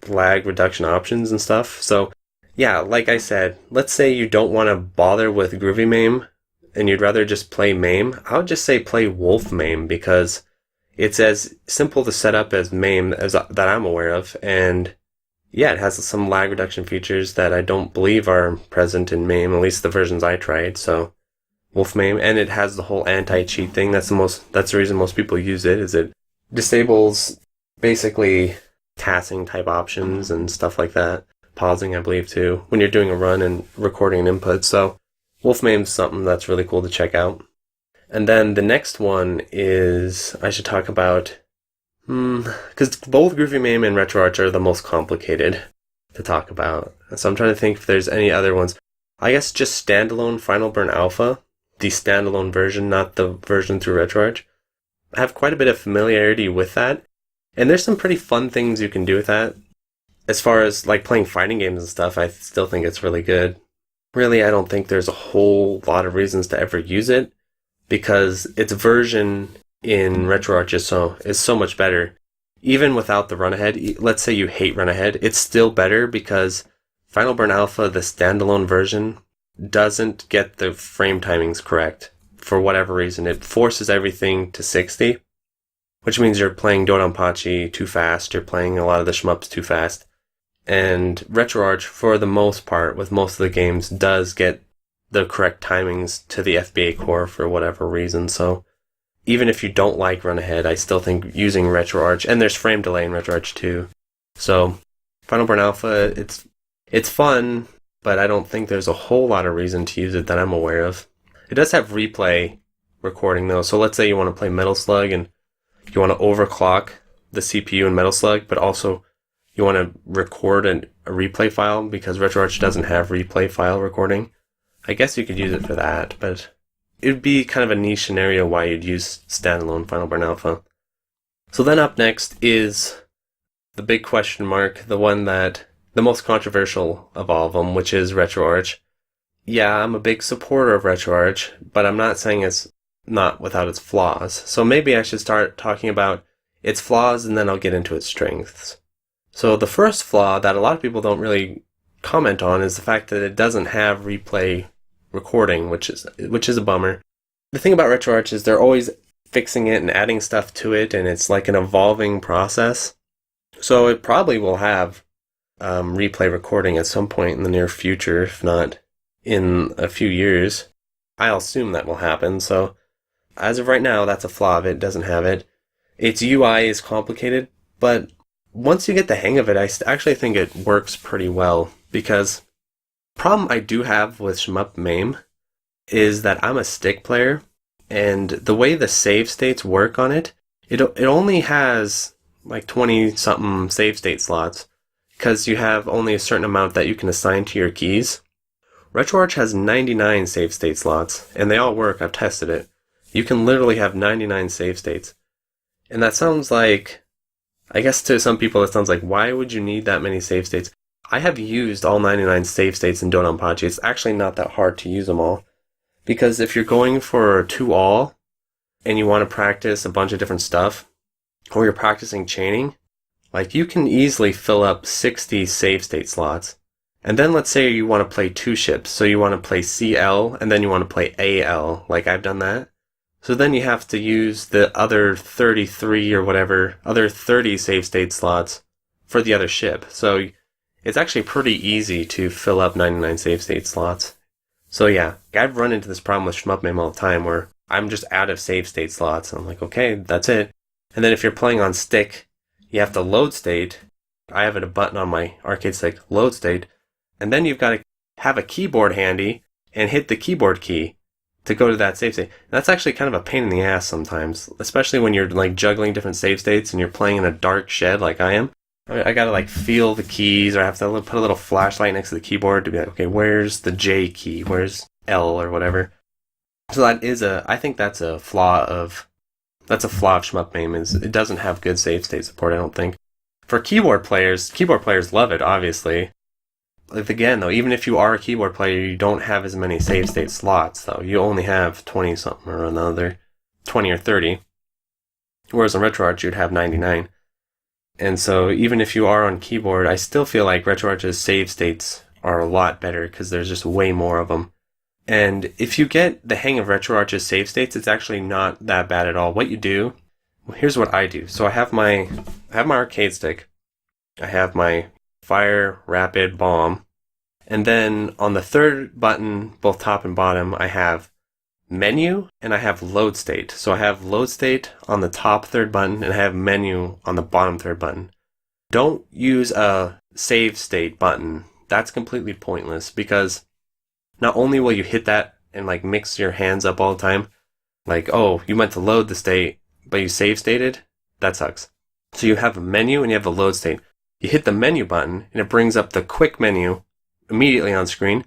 lag reduction options and stuff. So yeah, like I said, let's say you don't want to bother with Groovy MAME and you'd rather just play MAME. I would just say play Wolf MAME because it's as simple to set up as MAME as that I'm aware of, and yeah, it has some lag reduction features that I don't believe are present in MAME, at least the versions I tried. So Wolf MAME, and it has the whole anti-cheat thing. That's the reason most people use it, is it disables basically tassing type options and stuff like that. Pausing, I believe, too, when you're doing a run and recording an input. So Wolf MAME's something that's really cool to check out. And then the next one is, I should talk about, because both Groovy MAME and RetroArch are the most complicated to talk about. So I'm trying to think if there's any other ones. I guess just standalone Final Burn Alpha, the standalone version, not the version through RetroArch. I have quite a bit of familiarity with that, and there's some pretty fun things you can do with that. As far as like playing fighting games and stuff, I still think it's really good. Really, I don't think there's a whole lot of reasons to ever use it, because its version in RetroArch is so much better. Even without the run ahead, let's say you hate run ahead, it's still better because Final Burn Alpha, the standalone version, doesn't get the frame timings correct for whatever reason. It forces everything to 60, which means you're playing Dodonpachi too fast, you're playing a lot of the shmups too fast. And RetroArch, for the most part, with most of the games, does get the correct timings to the FBA core for whatever reason. So even if you don't like run ahead, I still think using RetroArch, and there's frame delay in RetroArch too. So Final Burn Alpha, it's fun, but I don't think there's a whole lot of reason to use it that I'm aware of. It does have replay recording though. So let's say you want to play Metal Slug and you want to overclock the CPU in Metal Slug, but also you want to record a replay file because RetroArch doesn't have replay file recording. I guess you could use it for that, but it would be kind of a niche scenario why you'd use standalone Final Burn Alpha. So then up next is the big question mark, the most controversial of all of them, which is RetroArch. Yeah, I'm a big supporter of RetroArch, but I'm not saying it's not without its flaws. So maybe I should start talking about its flaws and then I'll get into its strengths. So the first flaw that a lot of people don't really comment on is the fact that it doesn't have replay recording, which is a bummer. The thing about RetroArch is they're always fixing it and adding stuff to it, and it's like an evolving process. So it probably will have replay recording at some point in the near future, if not in a few years. I'll assume that will happen. So as of right now, that's a flaw of it. It doesn't have it. Its UI is complicated, but once you get the hang of it, I actually think it works pretty well, because the problem I do have with Shmup MAME is that I'm a stick player, and the way the save states work on it only has like 20-something save state slots, because you have only a certain amount that you can assign to your keys. RetroArch has 99 save state slots, and they all work. I've tested it. You can literally have 99 save states. And that sounds like, I guess to some people it sounds like, why would you need that many save states? I have used all 99 save states in Dodonpachi. It's actually not that hard to use them all. Because if you're going for 2-all, and you want to practice a bunch of different stuff, or you're practicing chaining, like you can easily fill up 60 save state slots. And then let's say you want to play 2 ships. So you want to play CL, and then you want to play AL, like I've done that. So then you have to use the other 33 or whatever, other 30 save state slots for the other ship. So it's actually pretty easy to fill up 99 save state slots. So yeah, I've run into this problem with Shmup MAME all the time where I'm just out of save state slots. I'm like, okay, that's it. And then if you're playing on stick, you have to load state. I have a button on my arcade stick, load state. And then you've got to have a keyboard handy and hit the keyboard key to go to that save state. And that's actually kind of a pain in the ass sometimes, especially when you're like juggling different save states and you're playing in a dark shed like I am. I gotta like feel the keys, or I have to put a little flashlight next to the keyboard to be like, okay, where's the J key? Where's L or whatever? So I think that's a flaw of Shmup MAME, is it doesn't have good save state support, I don't think. For keyboard players love it, obviously. Like, again, though, even if you are a keyboard player, you don't have as many save state slots, though. You only have 20 something or another, 20 or 30. Whereas on RetroArch, you'd have 99. And so even if you are on keyboard, I still feel like RetroArch's save states are a lot better because there's just way more of them. And if you get the hang of RetroArch's save states, it's actually not that bad at all. What you do, here's what I do. So I have my arcade stick. I have my fire, rapid, bomb. And then on the third button, both top and bottom, I have menu and I have load state. So I have load state on the top third button and I have menu on the bottom third button. Don't use a save state button. That's completely pointless because not only will you hit that and like mix your hands up all the time, like, oh, you meant to load the state, but you save stated, that sucks. So you have a menu and you have a load state. You hit the menu button and it brings up the quick menu immediately on screen.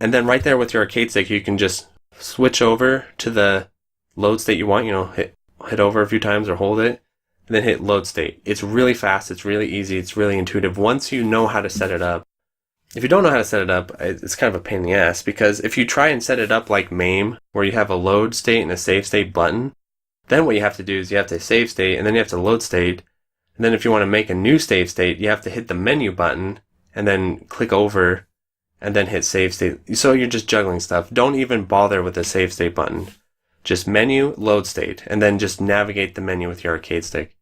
And then right there with your arcade stick, you can just switch over to the load state you want, hit over a few times or hold it, and then hit load state. It's really fast, it's really easy, it's really intuitive once you know how to set it up. If you don't know how to set it up, it's kind of a pain in the ass, because if you try and set it up like MAME, where you have a load state and a save state button, then what you have to do is you have to save state, and then you have to load state, and then if you want to make a new save state, you have to hit the menu button, and then click over, and then hit save state. So you're just juggling stuff. Don't even bother with the save state button. Just menu, load state, and then just navigate the menu with your arcade stick.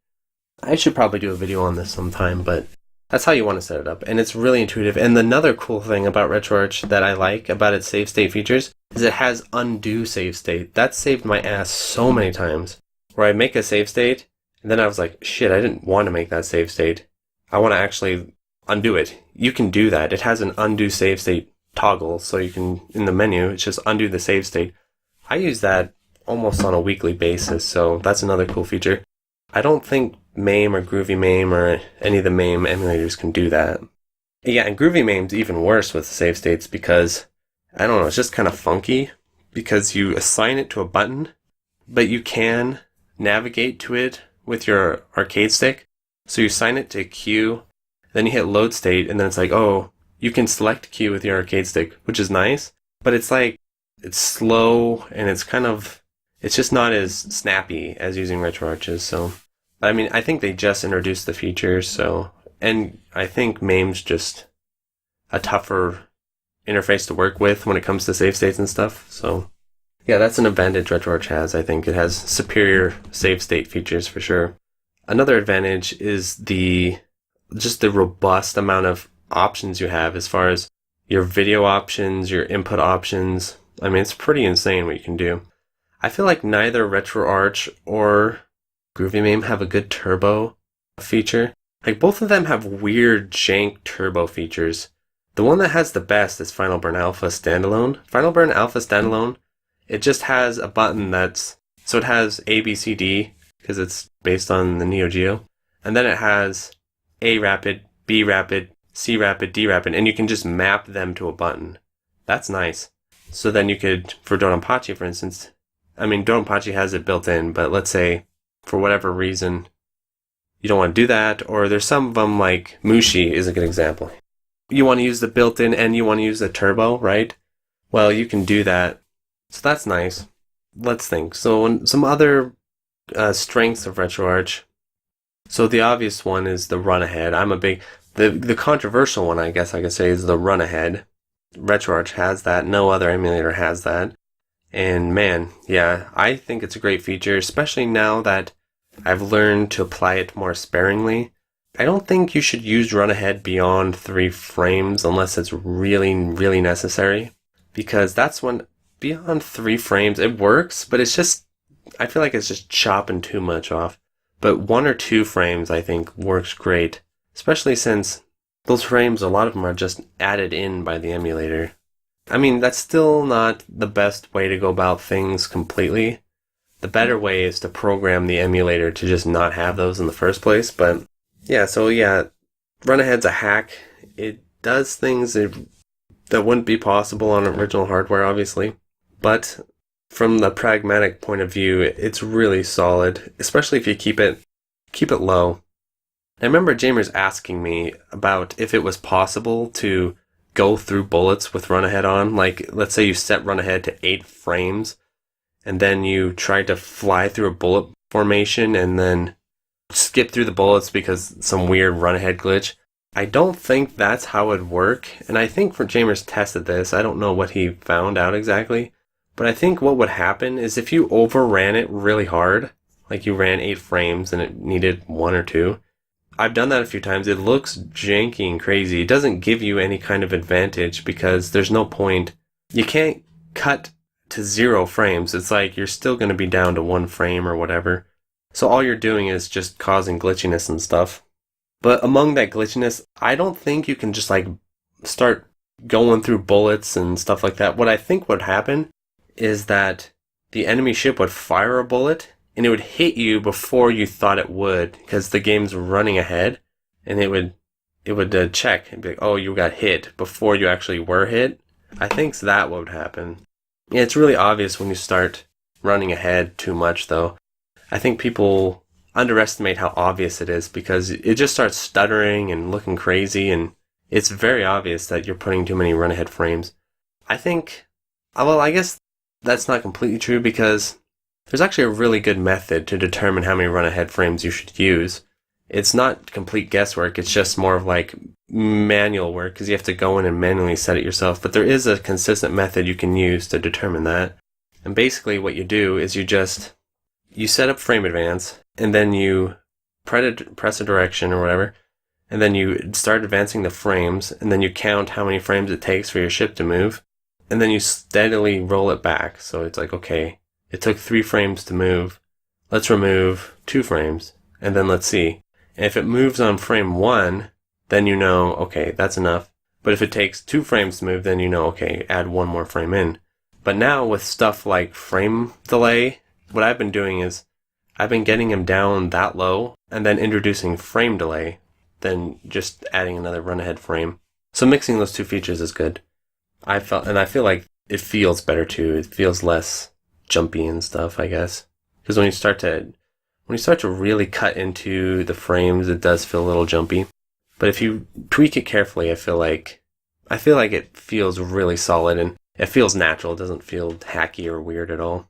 I should probably do a video on this sometime, but that's how you want to set it up, and it's really intuitive. And another cool thing about RetroArch that I like about its save state features is it has undo save state. That saved my ass so many times, where I make a save state, and then I was like, shit, I didn't want to make that save state. I want to actually undo it. You can do that. It has an undo save state toggle, so you can, in the menu, it's just undo the save state. I use that almost on a weekly basis, so that's another cool feature. I don't think MAME or Groovy MAME or any of the MAME emulators can do that. Yeah, and Groovy MAME's even worse with save states because, I don't know, it's just kind of funky because you assign it to a button, but you can navigate to it with your arcade stick. So you assign it to Q, then you hit load state, and then it's like, oh, you can select Q with your arcade stick, which is nice, but it's like, it's slow and it's just not as snappy as using RetroArches, so. I mean, I think they just introduced the features, so, and I think MAME's just a tougher interface to work with when it comes to save states and stuff, so. Yeah, that's an advantage RetroArch has, I think. It has superior save state features for sure. Another advantage is just the robust amount of options you have as far as your video options, your input options. I mean, it's pretty insane what you can do. I feel like neither RetroArch or Groovy MAME have a good turbo feature. Like, both of them have weird jank turbo features. The one that has the best is Final Burn Alpha Standalone. Final Burn Alpha Standalone, it just has a button so it has A, B, C, D, because it's based on the Neo Geo. And then it has A rapid, B rapid, C rapid, D rapid, and you can just map them to a button. That's nice. So then you could, for Donpachi for instance, I mean, Donpachi has it built in, but let's say, for whatever reason, you don't want to do that, or there's some of them like Mushi is a good example. You want to use the built-in and you want to use the turbo, right? Well, you can do that. So that's nice. Let's think. So some other strengths of RetroArch. So the obvious one is the run ahead. The controversial one, I guess I could say, is the run ahead. RetroArch has that. No other emulator has that. And man, yeah, I think it's a great feature, especially now that I've learned to apply it more sparingly. I don't think you should use run ahead beyond 3 frames unless it's really, really necessary. Because that's when, beyond 3 frames, it works, but it's just, I feel like it's just chopping too much off. But 1 or 2 frames, I think, works great. Especially since those frames, a lot of them are just added in by the emulator. I mean, that's still not the best way to go about things completely. The better way is to program the emulator to just not have those in the first place. But yeah, so yeah, Run Ahead's a hack. It does things that wouldn't be possible on original hardware, obviously. But from the pragmatic point of view, it's really solid, especially if you keep it low. I remember Jamers asking me about if it was possible to go through bullets with Run Ahead on. Like, let's say you set Run Ahead to 8 frames, and then you try to fly through a bullet formation and then skip through the bullets because some weird Run Ahead glitch. I don't think that's how it would work, and I think Jamers tested this. I don't know what he found out exactly, but I think what would happen is if you overran it really hard, like you ran 8 frames and it needed 1 or 2, I've done that a few times. It looks janky and crazy. It doesn't give you any kind of advantage because there's no point. You can't cut to 0 frames. It's like you're still going to be down to 1 frame or whatever. So all you're doing is just causing glitchiness and stuff. But among that glitchiness, I don't think you can just like start going through bullets and stuff like that. What I think would happen is that the enemy ship would fire a bullet and it would hit you before you thought it would, because the game's running ahead, and it would check and be like, oh, you got hit before you actually were hit. I think that would happen. Yeah, it's really obvious when you start running ahead too much, though. I think people underestimate how obvious it is because it just starts stuttering and looking crazy, and it's very obvious that you're putting too many run ahead frames. I think, well, I guess that's not completely true because there's actually a really good method to determine how many run-ahead frames you should use. It's not complete guesswork, it's just more of like manual work because you have to go in and manually set it yourself. But there is a consistent method you can use to determine that. And basically what you do is you set up frame advance, and then you press a direction or whatever, and then you start advancing the frames, and then you count how many frames it takes for your ship to move, and then you steadily roll it back. So it's like, okay, it took 3 frames to move. Let's remove 2 frames, and then let's see. And if it moves on frame 1, then you know, okay, that's enough. But if it takes 2 frames to move, then you know, okay, add 1 more frame in. But now with stuff like frame delay, what I've been doing is I've been getting them down that low, and then introducing frame delay, then just adding another run-ahead frame. So mixing those 2 features is good. I feel like it feels better too. It feels less jumpy and stuff, I guess, because when you start to really cut into the frames, it does feel a little jumpy. But if you tweak it carefully, I feel like it feels really solid and it feels natural. It doesn't feel hacky or weird at all.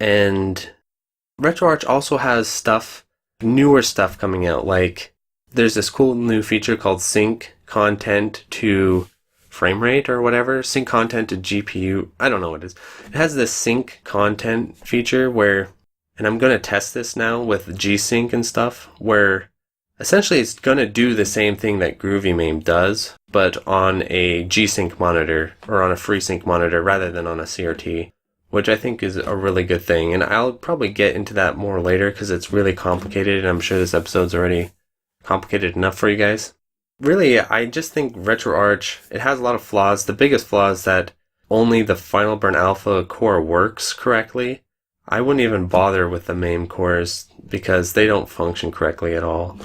And RetroArch also has newer stuff coming out. Like there's this cool new feature called sync content to frame rate or whatever, sync content to GPU. I don't know what it is. It has this sync content feature where, and I'm going to test this now with G-Sync and stuff, where essentially it's going to do the same thing that GroovyMame does, but on a G-Sync monitor or on a FreeSync monitor rather than on a CRT, which I think is a really good thing. And I'll probably get into that more later because it's really complicated, and I'm sure this episode's already complicated enough for you guys. Really, I just think RetroArch, it has a lot of flaws. The biggest flaw is that only the Final Burn Alpha core works correctly. I wouldn't even bother with the MAME cores because they don't function correctly at all.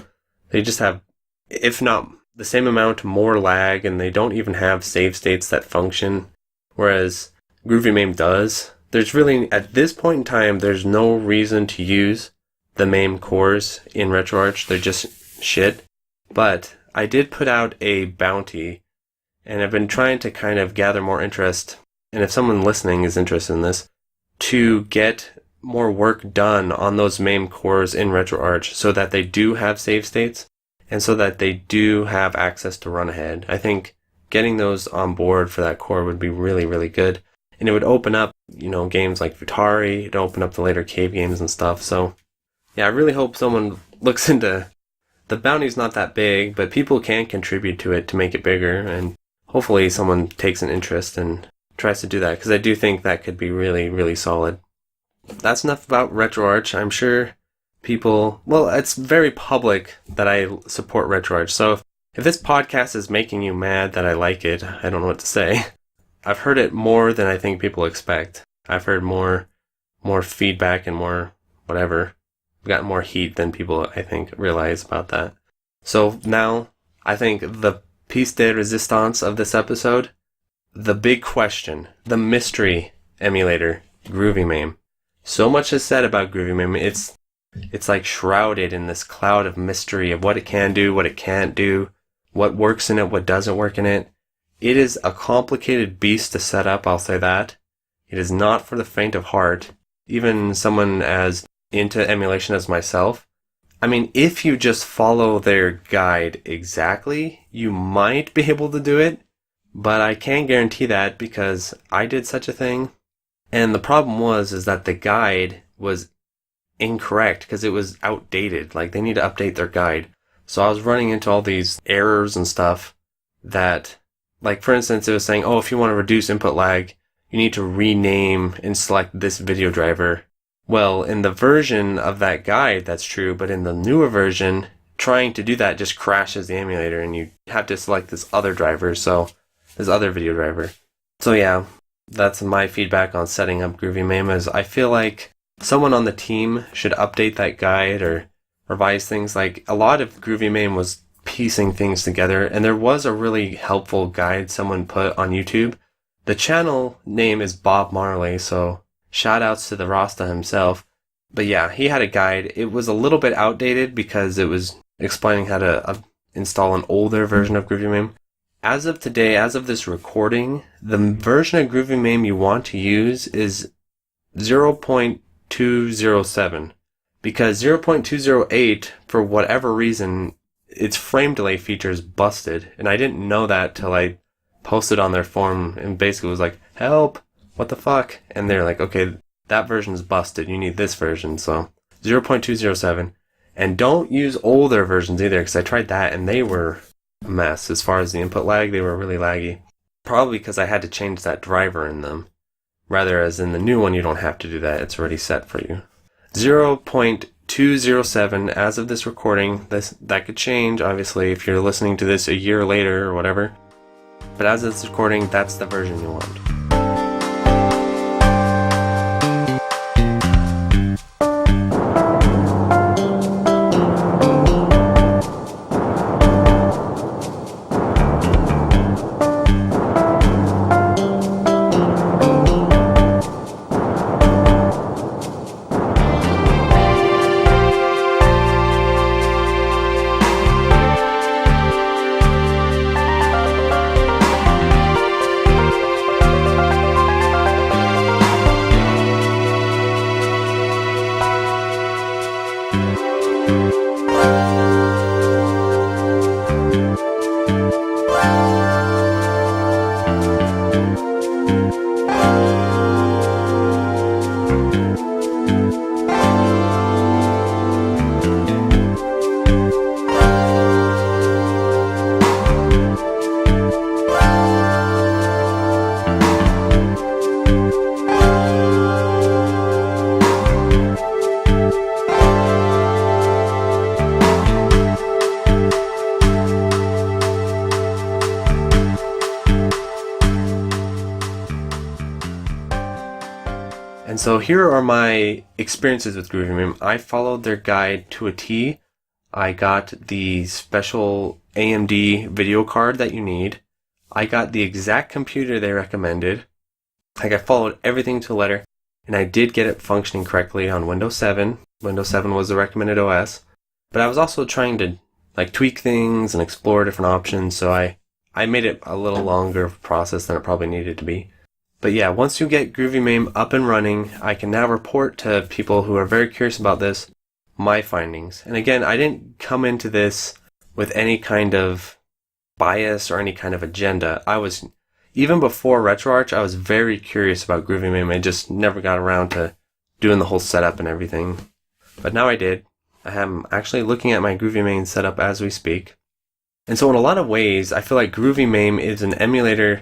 They just have, if not the same amount, more lag, and they don't even have save states that function, whereas GroovyMame does. There's really, at this point in time, there's no reason to use the MAME cores in RetroArch. They're just shit. But I did put out a bounty, and I've been trying to kind of gather more interest, and if someone listening is interested in this, to get more work done on those MAME cores in RetroArch so that they do have save states, and so that they do have access to run ahead. I think getting those on board for that core would be really, really good, and it would open up, games like Futari, it'd open up the later cave games and stuff. So yeah, I really hope someone looks into. The bounty's not that big, but people can contribute to it to make it bigger, and hopefully someone takes an interest and tries to do that, because I do think that could be really, really solid. That's enough about RetroArch. I'm sure it's very public that I support RetroArch, so if this podcast is making you mad that I like it, I don't know what to say. I've heard it more than I think people expect. I've heard more feedback and more whatever. I've gotten more heat than people, I think, realize about that. So now I think the piece de resistance of this episode, the big question, the mystery emulator, GroovyMame. So much is said about GroovyMame. It's like shrouded in this cloud of mystery of what it can do, what it can't do, what works in it, what doesn't work in it. It is a complicated beast to set up, I'll say that. It is not for the faint of heart. Even someone as into emulation as myself. I mean, if you just follow their guide exactly, you might be able to do it, but I can't guarantee that because I did such a thing. And the problem is that the guide was incorrect because it was outdated. Like, they need to update their guide. So I was running into all these errors and stuff that, like, for instance, it was saying, oh, if you want to reduce input lag, you need to rename and select this video driver. Well, in the version of that guide, that's true, but in the newer version, trying to do that just crashes the emulator and you have to select this other driver, so this other video driver. So yeah, that's my feedback on setting up GroovyMame is I feel like someone on the team should update that guide or revise things. Like, a lot of GroovyMame was piecing things together, and there was a really helpful guide someone put on YouTube. The channel name is Bob Marley, so shout outs to the Rasta himself. But yeah, he had a guide. It was a little bit outdated because it was explaining how to install an older version of GroovyMame. As of today, as of this recording, the version of GroovyMame you want to use is 0.207. Because 0.208, for whatever reason, its frame delay feature is busted. And I didn't know that till I posted on their forum and basically was like, help, what the fuck? And they're like, okay, that version is busted. You need this version. So 0.207. And don't use older versions either, because I tried that and they were a mess. As far as the input lag, they were really laggy. Probably because I had to change that driver in them. Rather, as in the new one, you don't have to do that. It's already set for you. 0.207 as of this recording. That could change, obviously, if you're listening to this a year later or whatever. But as of this recording, that's the version you want. And so here are my experiences with GroovyMame. I followed their guide to a T. I got the special AMD video card that you need. I got the exact computer they recommended. Like, I followed everything to a letter, and I did get it functioning correctly on Windows 7. Windows 7 was the recommended OS. But I was also trying to tweak things and explore different options, so I made it a little longer of a process than it probably needed to be. But yeah, once you get GroovyMame up and running, I can now report to people who are very curious about this my findings. And again, I didn't come into this with any kind of bias or any kind of agenda. Even before RetroArch, I was very curious about GroovyMame. I just never got around to doing the whole setup and everything. But now I did. I am actually looking at my GroovyMame setup as we speak. And so in a lot of ways, I feel like GroovyMame is an emulator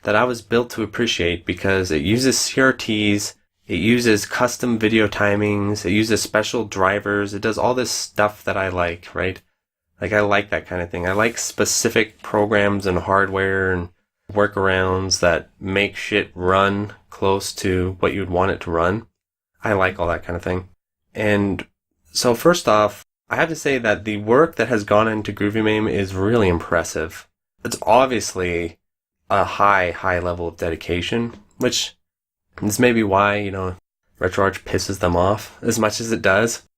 that I was built to appreciate because it uses CRTs, it uses custom video timings, it uses special drivers, it does all this stuff that I like, right? Like, I like that kind of thing. I like specific programs and hardware and workarounds that make shit run close to what you'd want it to run. I like all that kind of thing. And so first off, I have to say that the work that has gone into GroovyMame is really impressive. It's obviously a high level of dedication, which is maybe why, RetroArch pisses them off as much as it does.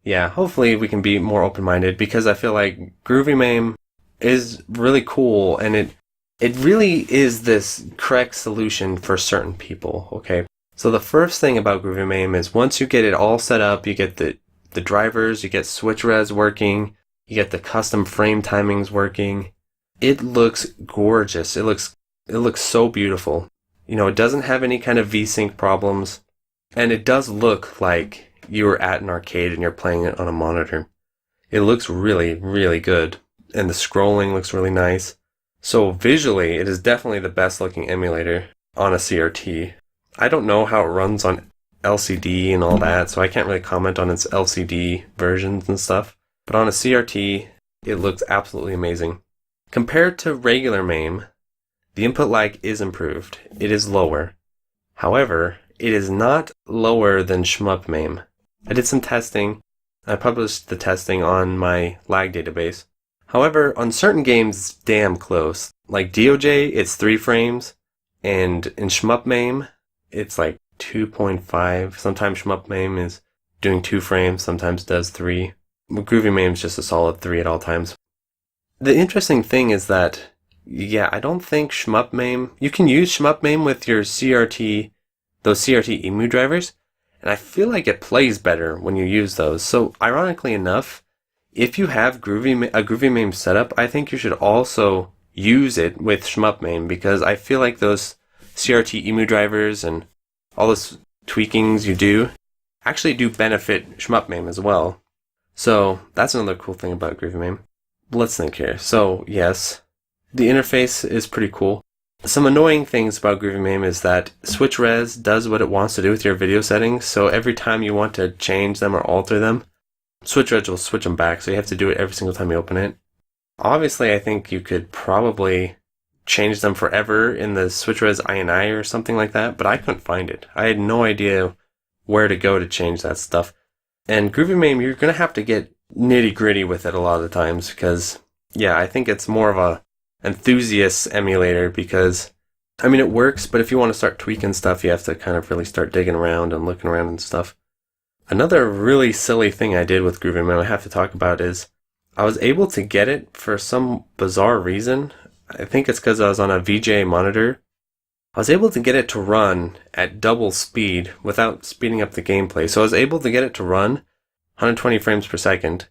Yeah, hopefully we can be more open-minded, because I feel like GroovyMame is really cool, and it really is this correct solution for certain people, okay? So the first thing about GroovyMame is once you get it all set up, you get the drivers, you get switch res working, you get the custom frame timings working. It looks gorgeous. It looks so beautiful. It doesn't have any kind of VSync problems, and it does look like you're at an arcade and you're playing it on a monitor. It looks really, really good, and the scrolling looks really nice. So visually, it is definitely the best looking emulator on a CRT. I don't know how it runs on LCD and all that, so I can't really comment on its LCD versions and stuff. But on a CRT, it looks absolutely amazing. Compared to regular MAME, the input lag is improved. It is lower. However, it is not lower than shmup MAME. I did some testing. I published the testing on my lag database. However, on certain games, it's damn close. Like DOJ, it's 3 frames, and in shmup MAME, it's like 2.5. Sometimes shmup MAME is doing 2 frames, sometimes does 3. GroovyMame is just a solid 3 at all times. The interesting thing is that, I don't think shmup MAME, you can use shmup MAME with your CRT, those CRT emu drivers, and I feel like it plays better when you use those. So ironically enough, if you have a GroovyMame setup, I think you should also use it with shmup MAME, because I feel like those CRT emu drivers and all those tweakings you do actually do benefit shmup MAME as well. So that's another cool thing about GroovyMame. Let's think here. So yes, the interface is pretty cool. Some annoying things about GroovyMame is that switch res does what it wants to do with your video settings, so every time you want to change them or alter them, switch res will switch them back, so you have to do it every single time you open it. Obviously, I think you could probably change them forever in the switch res INI or something like that, but I couldn't find it. I had no idea where to go to change that stuff. And GroovyMame, you're going to have to get nitty-gritty with it a lot of the times, because, I think it's more of a enthusiast emulator, because, it works, but if you want to start tweaking stuff, you have to kind of really start digging around and looking around and stuff. Another really silly thing I did with GroovyMame I have to talk about is I was able to get it for some bizarre reason. I think it's because I was on a VGA monitor. I was able to get it to run at double speed without speeding up the gameplay. So I was able to get it to run 120 frames per second.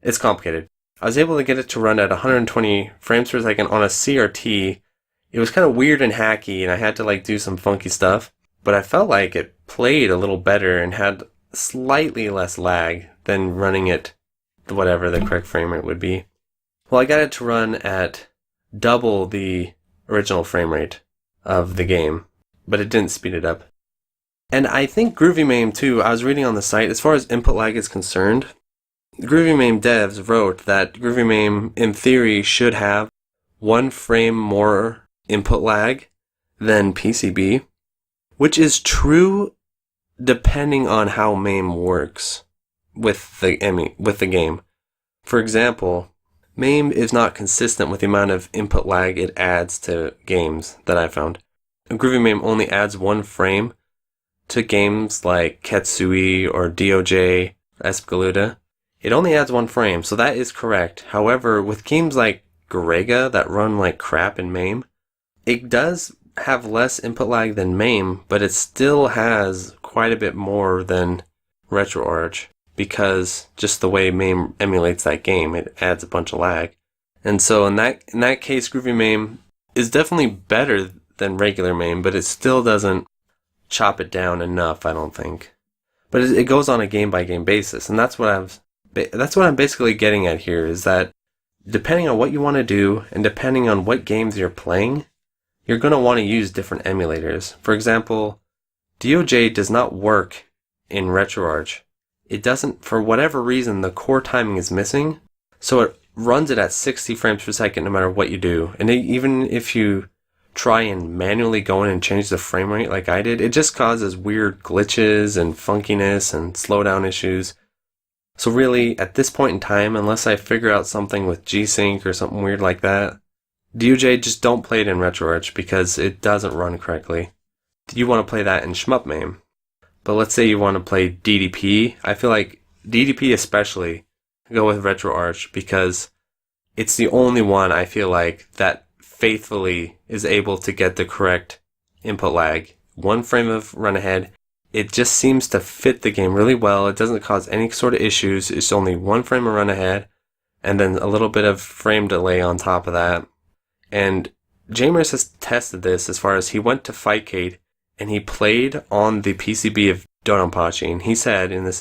It's complicated. I was able to get it to run at 120 frames per second on a CRT. It was kind of weird and hacky, and I had to do some funky stuff. But I felt like it played a little better and had slightly less lag than running it whatever the correct frame rate would be. Well, I got it to run at double the original frame rate of the game, but it didn't speed it up. And I think GroovyMame too, I was reading on the site, as far as input lag is concerned, GroovyMame devs wrote that GroovyMame in theory should have 1 frame more input lag than PCB, which is true depending on how MAME works with the game. For example, MAME is not consistent with the amount of input lag it adds to games that I found. GroovyMame only adds 1 frame to games like Ketsui or DOJ, Espgaluda. It only adds 1 frame, so that is correct. However, with games like Garega that run like crap in MAME, it does have less input lag than MAME, but it still has quite a bit more than RetroArch, because just the way MAME emulates that game, it adds a bunch of lag. And so in that case, GroovyMame is definitely better than regular MAME, but it still doesn't chop it down enough, I don't think. But it goes on a game-by-game basis, and that's what I'm basically getting at here, is that depending on what you want to do, and depending on what games you're playing, you're going to want to use different emulators. For example, DOJ does not work in RetroArch. It doesn't, for whatever reason, the core timing is missing, so it runs it at 60 frames per second no matter what you do. And even if you try and manually go in and change the frame rate like I did, it just causes weird glitches and funkiness and slowdown issues. So really, at this point in time, unless I figure out something with G-Sync or something weird like that, DOJ, just don't play it in RetroArch because it doesn't run correctly. You want to play that in ShmupMame. But let's say you want to play DDP. I feel like DDP especially, go with RetroArch because it's the only one I feel like that faithfully is able to get the correct input lag. 1 frame of run ahead. It just seems to fit the game really well. It doesn't cause any sort of issues. It's only 1 frame of run ahead and then a little bit of frame delay on top of that. And Jamers has tested this as far as he went to Fightcade and he played on the PCB of Dodonpachi, and he said, and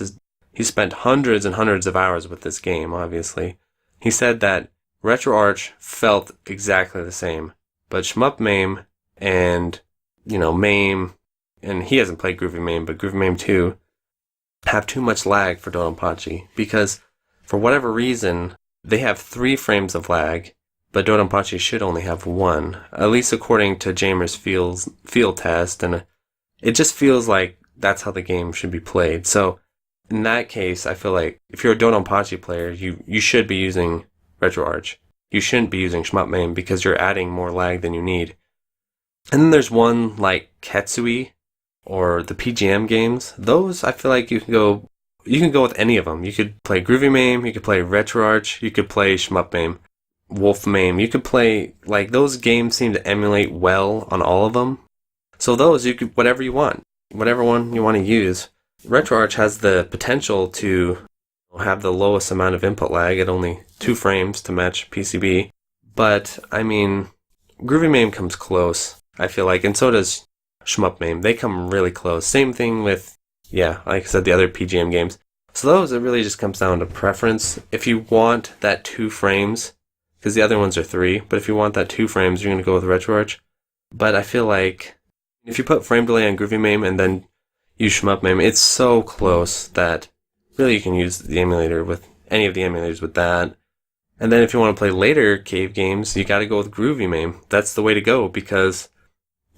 he spent hundreds and hundreds of hours with this game, obviously. He said that RetroArch felt exactly the same, but ShmupMame and, MAME, and he hasn't played Groovy Mame, but Groovy Mame 2 have too much lag for Dodonpachi because, for whatever reason, they have 3 frames of lag, but Dodonpachi should only have 1, at least according to Jamer's field test, and it just feels like that's how the game should be played. So, in that case, I feel like if you're a Dodonpachi player, you should be using RetroArch. You shouldn't be using ShmupMame because you're adding more lag than you need. And then there's one like Ketsui or the PGM games. Those, I feel like you can go with any of them. You could play Groovy Mame, you could play RetroArch, you could play ShmupMame. Wolf Mame, you could play, like, those games seem to emulate well on all of them. So those, you could, whatever you want, whatever one you want to use. RetroArch has the potential to have the lowest amount of input lag at only 2 frames to match PCB. But, I mean, Groovy Mame comes close, I feel like, and so does ShmupMame. They come really close. Same thing with, like I said, the other PGM games. So those, it really just comes down to preference. If you want that 2 frames, because the other ones are 3, but if you want that 2 frames, you're going to go with RetroArch. But I feel like if you put frame delay on Groovy Mame and then use ShmupMame, it's so close that really you can use the emulator with any of the emulators with that. And then if you want to play later cave games, you got to go with Groovy Mame. That's the way to go because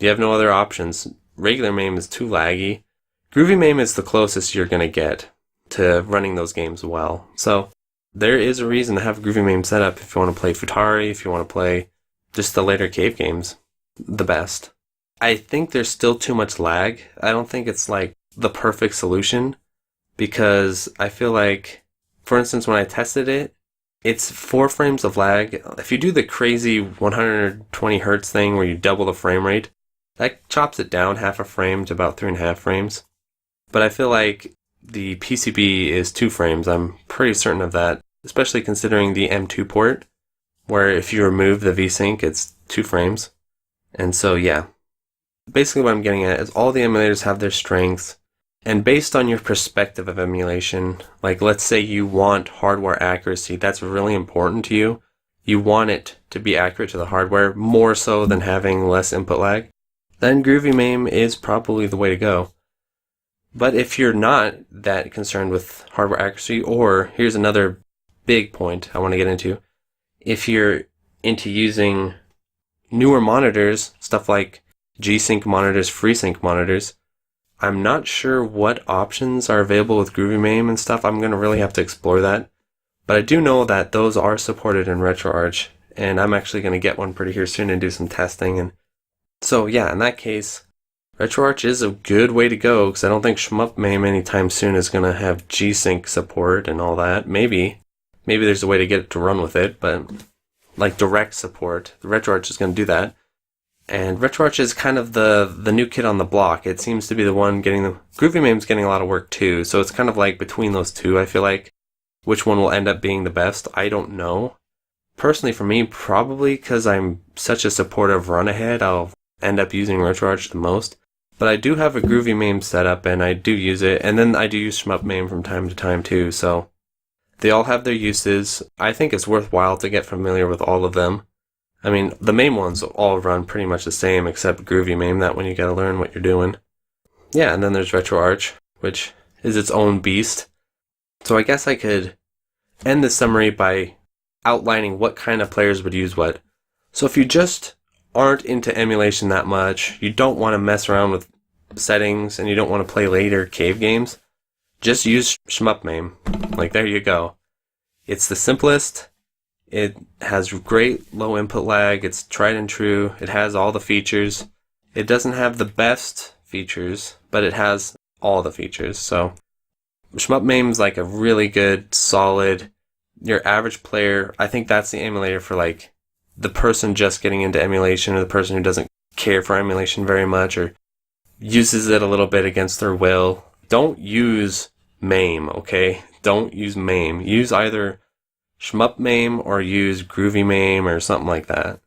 you have no other options. Regular Mame is too laggy. Groovy Mame is the closest you're going to get to running those games well. So there is a reason to have Groovy Mame set up if you want to play Futari, if you want to play just the later cave games, the best. I think there's still too much lag. I don't think it's like the perfect solution because I feel like, for instance, when I tested it, it's 4 frames of lag. If you do the crazy 120 hertz thing where you double the frame rate, that chops it down half a frame to about 3.5 frames. But I feel like the PCB is 2 frames. I'm pretty certain of that, especially considering the M2 port, where if you remove the VSync, it's 2 frames. And so, basically what I'm getting at is all the emulators have their strengths, and based on your perspective of emulation, like let's say you want hardware accuracy, that's really important to you. You want it to be accurate to the hardware more so than having less input lag, then Groovy Mame is probably the way to go. But if you're not that concerned with hardware accuracy, or here's another big point I want to get into, if you're into using newer monitors, stuff like G-Sync monitors, FreeSync monitors, I'm not sure what options are available with Groovy Mame and stuff. I'm going to really have to explore that. But I do know that those are supported in RetroArch, and I'm actually going to get one pretty here soon and do some testing. And so in that case, RetroArch is a good way to go, because I don't think ShmupMame anytime soon is going to have G-Sync support and all that. Maybe there's a way to get it to run with it, but like direct support, the RetroArch is going to do that. And RetroArch is kind of the new kid on the block. It seems to be the one getting the... Groovy Mame's getting a lot of work too, so it's kind of like between those two, I feel like. Which one will end up being the best, I don't know. Personally, for me, probably because I'm such a supporter of Run Ahead, I'll end up using RetroArch the most. But I do have a Groovy Mame set up, and I do use it, and then I do use ShmupMame from time to time too, so they all have their uses. I think it's worthwhile to get familiar with all of them. I mean, the main ones all run pretty much the same, except Groovy Mame, that one you gotta learn what you're doing. And then there's RetroArch, which is its own beast. So I guess I could end the summary by outlining what kind of players would use what. So if you just aren't into emulation that much, you don't want to mess around with settings, and you don't want to play later cave games, just use shmup-mame. Like, there you go. It's the simplest. It has great low input lag. It's tried and true. It has all the features. It doesn't have the best features, but it has all the features. So shmup-mame is like a really good, solid, your average player. I think that's the emulator for like the person just getting into emulation, or the person who doesn't care for emulation very much, or uses it a little bit against their will. Don't use MAME, okay? Don't use MAME. Use either shmup-mame or use groovy-mame or something like that.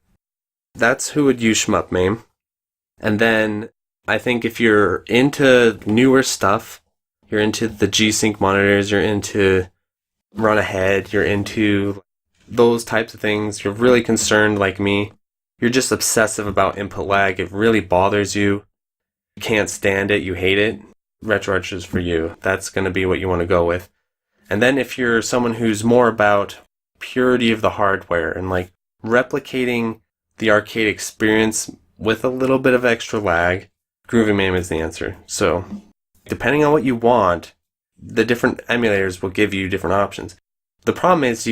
That's who would use shmup-mame. And then I think if you're into newer stuff, you're into the G-Sync monitors, you're into run ahead, you're into those types of things, you're really concerned like me, you're just obsessive about input lag, it really bothers you, you can't stand it, you hate it, RetroArch is for you. That's going to be what you want to go with. And then if you're someone who's more about purity of the hardware and like replicating the arcade experience with a little bit of extra lag, groovy-mame is the answer. So depending on what you want, the different emulators will give you different options. The problem is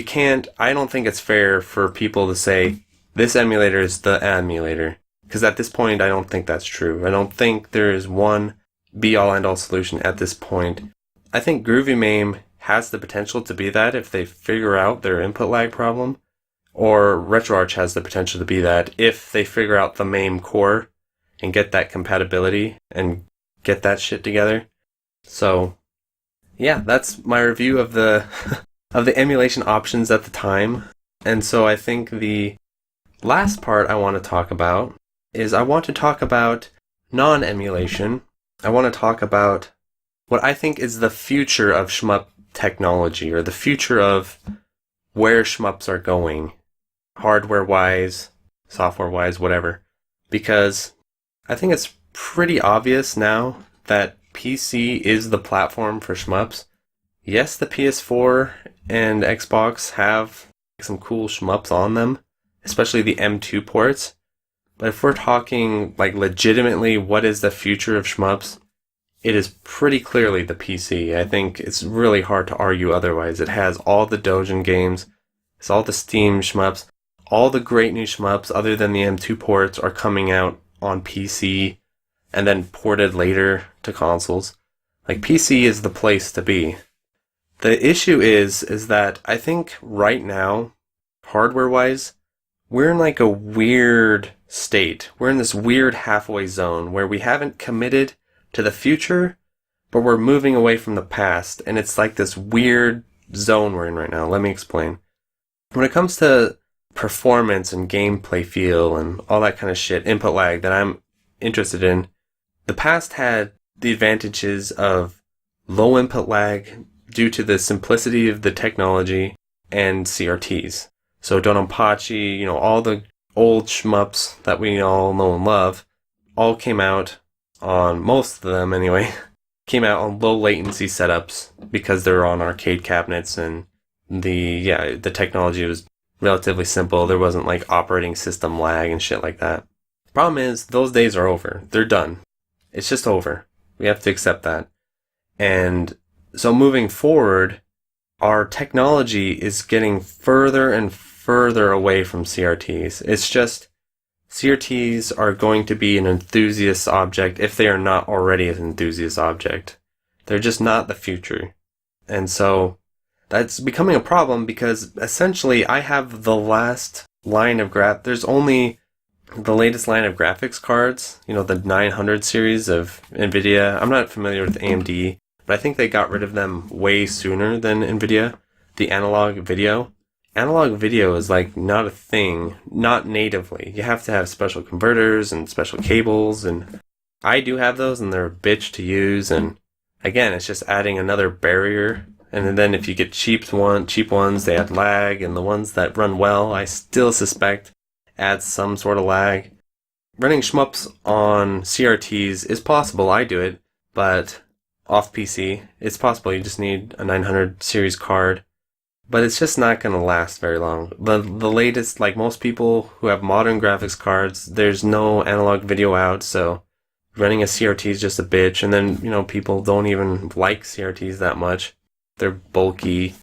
I don't think it's fair for people to say, this emulator is the emulator. Because at this point, I don't think that's true. I don't think there is one be-all, end-all solution at this point. I think groovy-mame has the potential to be that if they figure out their input lag problem. Or RetroArch has the potential to be that if they figure out the MAME core and get that compatibility and get that shit together. So, yeah, that's my review of the of the emulation options at the time. And so I think the last part I want to talk about is I want to talk about non-emulation. I want to talk about what I think is the future of shmup technology, or the future of where shmups are going, hardware-wise, software-wise, whatever. Because I think it's pretty obvious now that PC is the platform for shmups. Yes, the PS4 and Xbox have some cool shmups on them, especially the M2 ports. But if we're talking like legitimately what is the future of shmups, it is pretty clearly the PC. I think it's really hard to argue otherwise. It has all the Dojin games, it's all the Steam shmups, all the great new shmups other than the M2 ports are coming out on PC and then ported later to consoles. Like, PC is the place to be. The issue is that I think right now, hardware-wise, we're in like a weird state. We're in this weird halfway zone where we haven't committed to the future, but we're moving away from the past, and it's like this weird zone we're in right now. Let me explain. When it comes to performance and gameplay feel and all that kind of shit, input lag that I'm interested in, the past had the advantages of low input lag due to the simplicity of the technology and CRTs. So Donpachi, all the old shmups that we all know and love, all came out on, most of them anyway, came out on low latency setups because they're on arcade cabinets, and the technology was relatively simple. There wasn't like operating system lag and shit like that. Problem is, those days are over. They're done. It's just over. We have to accept that. And so moving forward, our technology is getting further and further away from CRTs. It's just, CRTs are going to be an enthusiast object if they are not already an enthusiast object. They're just not the future. And so that's becoming a problem because essentially I have the last line of there's only the latest line of graphics cards, the 900 series of NVIDIA. I'm not familiar with AMD, but I think they got rid of them way sooner than NVIDIA. The analog video. Analog video is like not a thing, not natively. You have to have special converters and special cables, and I do have those, and they're a bitch to use, and again, it's just adding another barrier. And then if you get cheap ones, they add lag, and the ones that run well, I still suspect, add some sort of lag. Running shmups on CRTs is possible, I do it, but off PC, it's possible. You just need a 900 series card. But it's just not going to last very long. The latest, like most people who have modern graphics cards, there's no analog video out, so running a CRT is just a bitch, and then, people don't even like CRTs that much. They're bulky,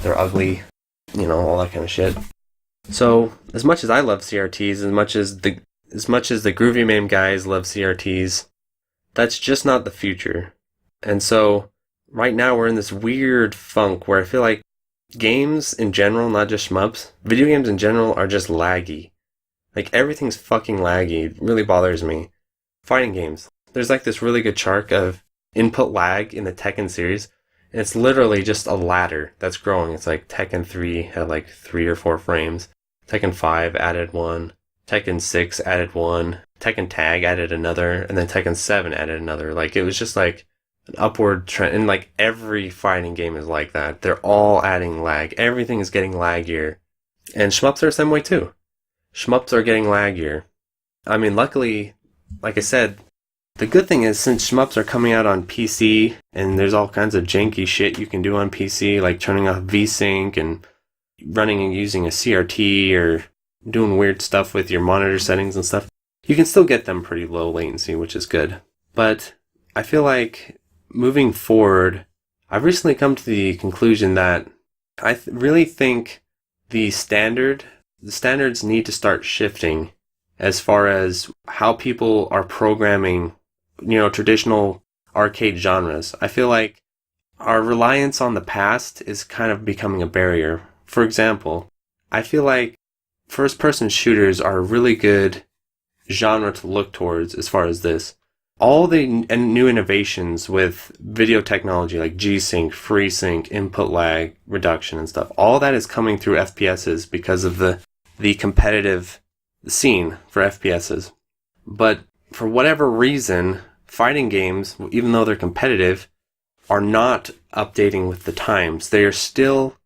they're ugly, all that kind of shit. So, as much as I love CRTs, as much as the Groovy Mame guys love CRTs, that's just not the future. And so, right now we're in this weird funk where I feel like games in general, not just shmups, video games in general are just laggy. Like, everything's fucking laggy. It really bothers me. Fighting games. There's like this really good chart of input lag in the Tekken series. And it's literally just a ladder that's growing. It's like Tekken 3 had like 3 or 4 frames. Tekken 5 added 1. Tekken 6 added 1. Tekken Tag added another. And then Tekken 7 added another. Like, it was just like an upward trend. And like every fighting game is like that. They're all adding lag. Everything is getting laggier. And shmups are the same way too. Shmups are getting laggier. I mean, luckily, like I said, the good thing is since shmups are coming out on PC and there's all kinds of janky shit you can do on PC, like turning off VSync and running and using a CRT or doing weird stuff with your monitor settings and stuff, you can still get them pretty low latency, which is good. But I feel like moving forward, I've recently come to the conclusion that I really think the standards need to start shifting as far as how people are programming, traditional arcade genres. I feel like our reliance on the past is kind of becoming a barrier. For example, I feel like first-person shooters are a really good genre to look towards as far as this. All the new innovations with video technology like G-Sync, FreeSync, input lag reduction and stuff, all that is coming through FPSs because of the competitive scene for FPSs. But for whatever reason, fighting games, even though they're competitive, are not updating with the times. They are still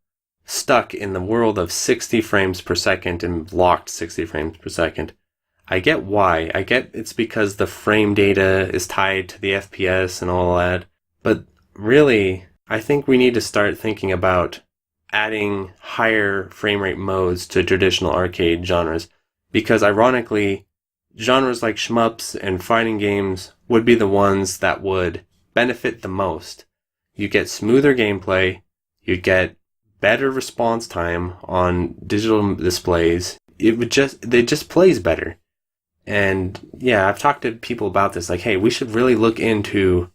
stuck in the world of 60 frames per second and locked 60 frames per second. I get why. I get it's because the frame data is tied to the FPS and all that. But really, I think we need to start thinking about adding higher frame rate modes to traditional arcade genres. Because ironically, genres like shmups and fighting games would be the ones that would benefit the most. You get smoother gameplay, you get better response time on digital displays. They just plays better. And yeah, I've talked to people about this, like, hey, we should really look into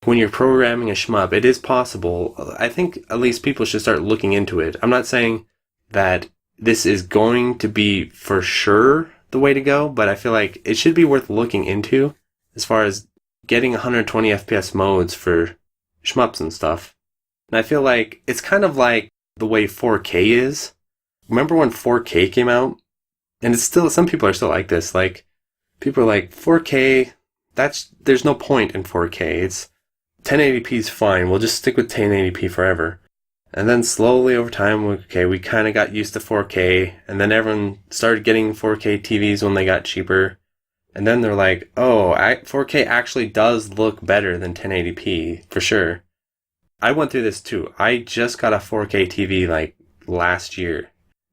when you're programming a shmup, it is possible. I think at least people should start looking into it. I'm not saying that this is going to be for sure the way to go, but I feel like it should be worth looking into as far as getting 120 FPS modes for shmups and stuff. And I feel like it's kind of like the way 4K is. Remember when 4K came out? And it's still, some people are still like this. Like, people are like, 4K, there's no point in 4K. It's 1080p is fine. We'll just stick with 1080p forever. And then slowly over time, we kind of got used to 4K. And then everyone started getting 4K TVs when they got cheaper. And then they're like, oh, 4K actually does look better than 1080p, for sure. I went through this too. I just got a 4K TV like last year.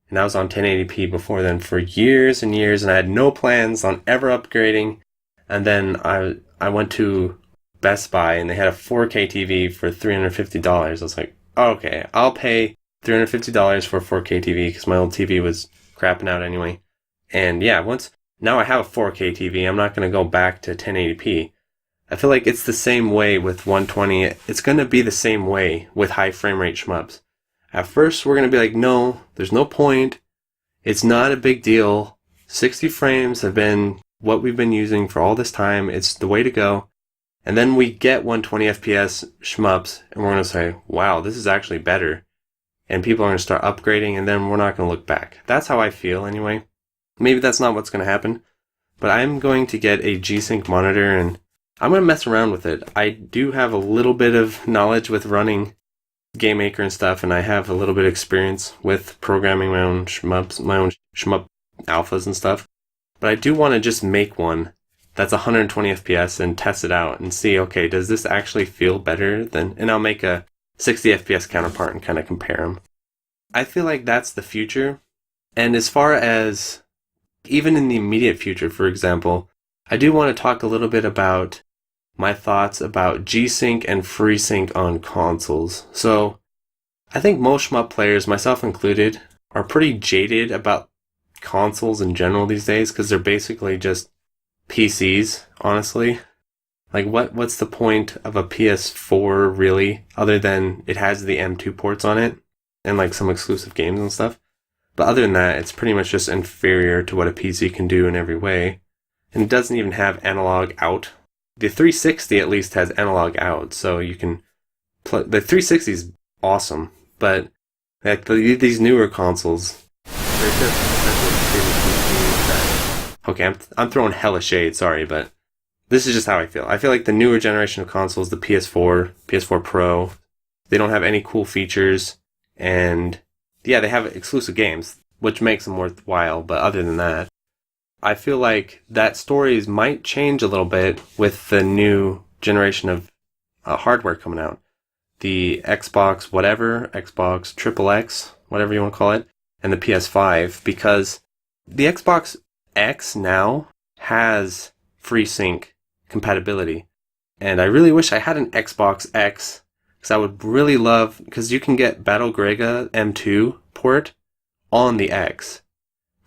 And I was on 1080p before then for years and years, and I had no plans on ever upgrading. And then I went to Best Buy, and they had a 4K TV for $350. I was like, oh, okay, I'll pay $350 for a 4K TV because my old TV was crapping out anyway. And yeah, now I have a 4K TV, I'm not going to go back to 1080p. I feel like it's the same way with 120. It's going to be the same way with high frame rate shmups. At first, we're going to be like, no, there's no point. It's not a big deal. 60 frames have been what we've been using for all this time. It's the way to go. And then we get 120 FPS shmups, and we're going to say, wow, this is actually better. And people are going to start upgrading, and then we're not going to look back. That's how I feel, anyway. Maybe that's not what's going to happen. But I'm going to get a G-Sync monitor, and I'm going to mess around with it. I do have a little bit of knowledge with running GameMaker and stuff, and I have a little bit of experience with programming my own shmup alphas and stuff. But I do want to just make one that's 120 FPS and test it out and see, okay, does this actually feel better than... And I'll make a 60 FPS counterpart and kind of compare them. I feel like that's the future. And as far as even in the immediate future, for example, I do want to talk a little bit about my thoughts about G-Sync and FreeSync on consoles. So, I think most shmup players, myself included, are pretty jaded about consoles in general these days because they're basically just PCs, honestly. Like, what's the point of a PS4 really, other than it has the M2 ports on it and like some exclusive games and stuff. But other than that, it's pretty much just inferior to what a PC can do in every way. And it doesn't even have analog out. The 360 at least has analog out, so you can play. The 360 is awesome, but like these newer consoles, they're just okay. I'm throwing hella shade, sorry, but this is just how I feel. I feel like the newer generation of consoles, the PS4, PS4 Pro, they don't have any cool features, and yeah, they have exclusive games, which makes them worthwhile, but other than that, I feel like that stories might change a little bit with the new generation of hardware coming out. The Xbox whatever, Xbox XXX, whatever you want to call it, and the PS5, because the Xbox X now has FreeSync compatibility. And I really wish I had an Xbox X, because I would really love, because you can get Battle Grega M2 port on the X.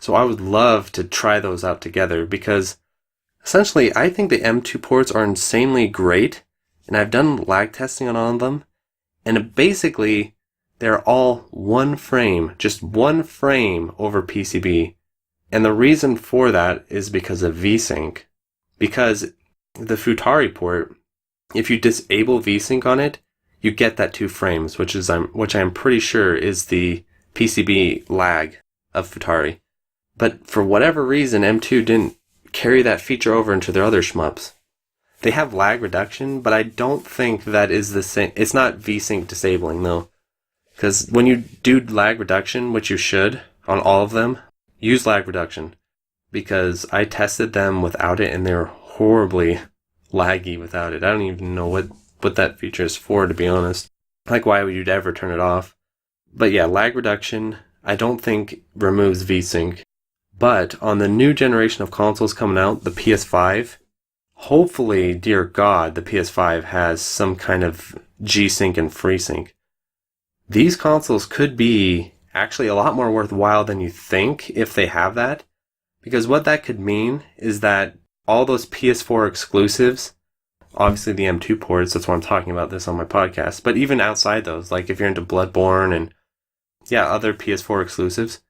So I would love to try those out together, because essentially I think the M2 ports are insanely great, and I've done lag testing on all of them, and basically they're all one frame, just one frame over PCB. And the reason for that is because of VSync. Because the Futari port, if you disable VSync on it, you get that 2 frames, which I'm pretty sure is the PCB lag of Futari. But for whatever reason, M2 didn't carry that feature over into their other shmups. They have lag reduction, but I don't think that is the same. It's not VSync disabling though. Because when you do lag reduction, which you should on all of them, use lag reduction. Because I tested them without it and they're horribly laggy without it. I don't even know what that feature is for, to be honest. Like, why would you ever turn it off? But yeah, lag reduction, I don't think removes VSync. But on the new generation of consoles coming out, the PS5, hopefully, dear God, the PS5 has some kind of G-Sync and FreeSync. These consoles could be actually a lot more worthwhile than you think if they have that. Because what that could mean is that all those PS4 exclusives, obviously the M2 ports, that's why I'm talking about this on my podcast, but even outside those, like if you're into Bloodborne and yeah, other PS4 exclusives,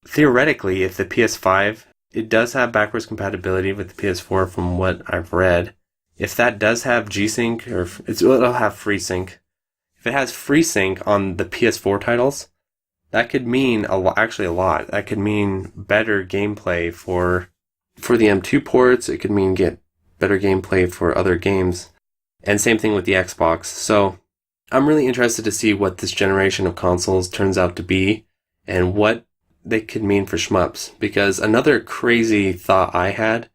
theoretically, if the PS5, it does have backwards compatibility with the PS4 from what I've read. If that does have G-Sync, or it'll have FreeSync. If it has FreeSync on the PS4 titles, that could mean actually a lot. That could mean better gameplay for the M2 ports. It could mean get better gameplay for other games. And same thing with the Xbox. So I'm really interested to see what this generation of consoles turns out to be and what they could mean for shmups. Because another crazy thought I had,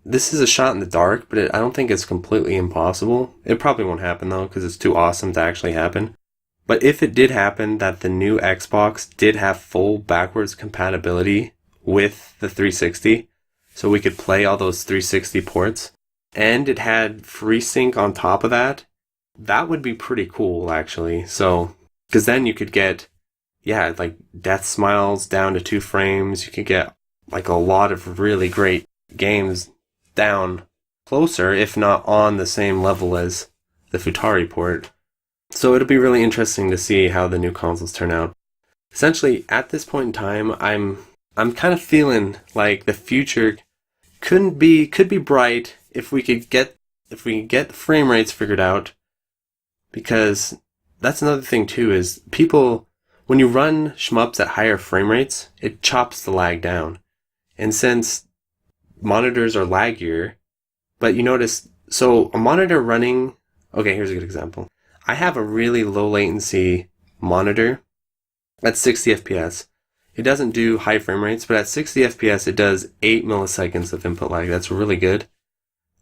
this is a shot in the dark, but I don't think it's completely impossible. It probably won't happen though, because it's too awesome to actually happen. But if it did happen that the new Xbox did have full backwards compatibility with the 360, so we could play all those 360 ports, and it had FreeSync on top of that, that would be pretty cool actually. So, because then you could get, yeah, like Death Smiles down to 2 frames, you could get like a lot of really great games down closer, if not on the same level as the Futari port. So it'll be really interesting to see how the new consoles turn out. Essentially, at this point in time, I'm kind of feeling like the future could be bright if we could get the frame rates figured out. Because that's another thing too, is people, when you run shmups at higher frame rates, it chops the lag down. And since monitors are laggier, but you notice, so a monitor running, okay, here's a good example. I have a really low latency monitor at 60 FPS. It doesn't do high frame rates, but at 60 FPS it does 8 milliseconds of input lag. That's really good.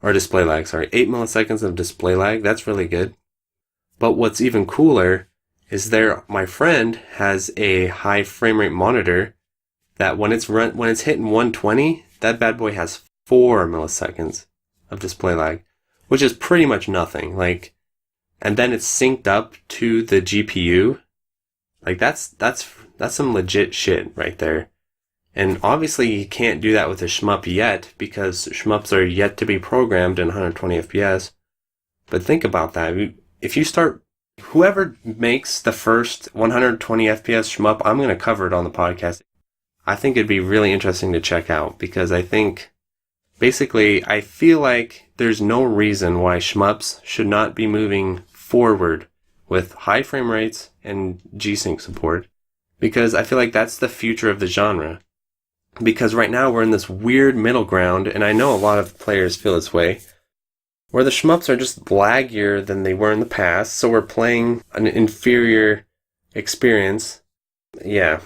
Or display lag, sorry. 8 milliseconds of display lag. That's really good. But what's even cooler is my friend has a high frame rate monitor that when it's hitting 120, that bad boy has 4 milliseconds of display lag, which is pretty much nothing. And then it's synced up to the GPU. That's some legit shit right there. And obviously you can't do that with a shmup yet, because shmups are yet to be programmed in 120 FPS. But think about that. If you start, whoever makes the first 120 FPS shmup, I'm going to cover it on the podcast. I think it'd be really interesting to check out, because I feel like there's no reason why shmups should not be moving forward with high frame rates and G-Sync support, because I feel like that's the future of the genre. Because right now we're in this weird middle ground, and I know a lot of players feel this way, where the shmups are just laggier than they were in the past, so we're playing an inferior experience. Yeah,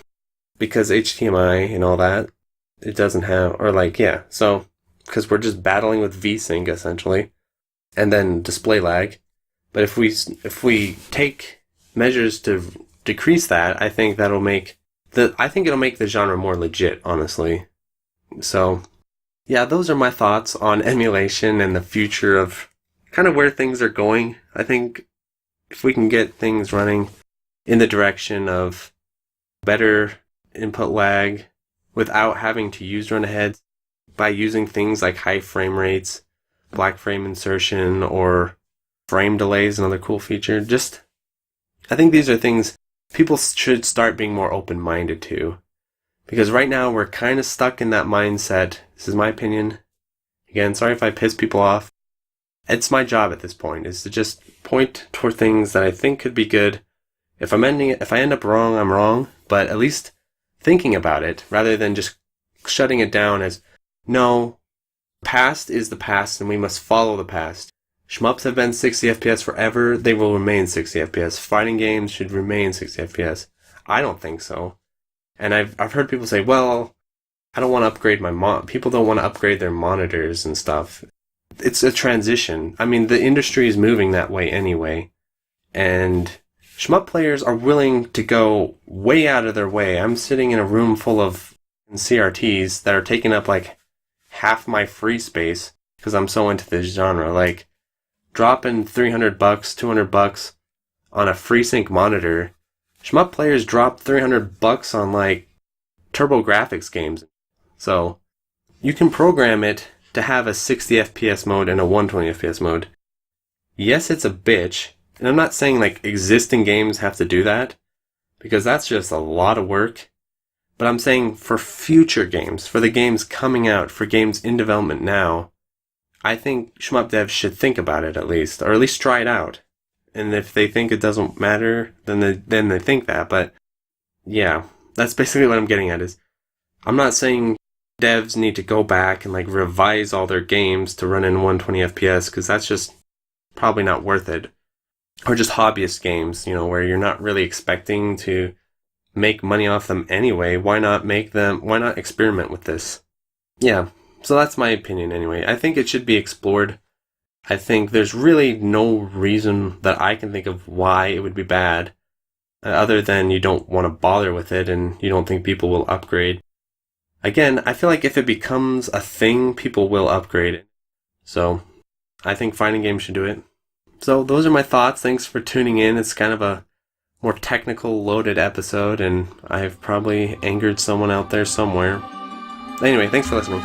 because HDMI and all that, it doesn't have, so, because we're just battling with VSync essentially, and then display lag. But if we take measures to decrease that, I think it'll make the genre more legit, honestly. So, yeah, those are my thoughts on emulation and the future of kind of where things are going. I think if we can get things running in the direction of better input lag without having to use run-aheads, by using things like high frame rates, black frame insertion, or frame delays, another cool feature. I think these are things people should start being more open-minded to. Because right now we're kind of stuck in that mindset. This is my opinion. Again, sorry if I piss people off. It's my job at this point, is to just point toward things that I think could be good. If I end up wrong, I'm wrong. But at least thinking about it, rather than just shutting it down as, no, past is the past and we must follow the past. Shmups have been 60 FPS forever. They will remain 60 FPS. Fighting games should remain 60 FPS. I don't think so. And I've heard people say, well, I don't want to upgrade people don't want to upgrade their monitors and stuff. It's a transition. I mean, the industry is moving that way anyway. And shmup players are willing to go way out of their way. I'm sitting in a room full of CRTs that are taking up like half my free space because I'm so into this genre. Dropping $300, $200 on a FreeSync monitor. Shmup players drop $300 on TurboGrafx games. So you can program it to have a 60 FPS mode and a 120 FPS mode. Yes, it's a bitch, and I'm not saying existing games have to do that, because that's just a lot of work. But I'm saying for future games, for the games coming out, for games in development now, I think shmup devs should think about it at least, or at least try it out. And if they think it doesn't matter, then they think that. But yeah, that's basically what I'm getting at. Is I'm not saying devs need to go back and revise all their games to run in 120 FPS, because that's just probably not worth it. Or just hobbyist games, where you're not really expecting to make money off them anyway. Why not experiment with this? Yeah. So that's my opinion anyway. I think it should be explored. I think there's really no reason that I can think of why it would be bad, other than you don't want to bother with it and you don't think people will upgrade. Again, I feel like if it becomes a thing, people will upgrade it. So I think fighting games should do it. So those are my thoughts. Thanks for tuning in. It's kind of a more technical, loaded episode, and I've probably angered someone out there somewhere. Anyway, thanks for listening.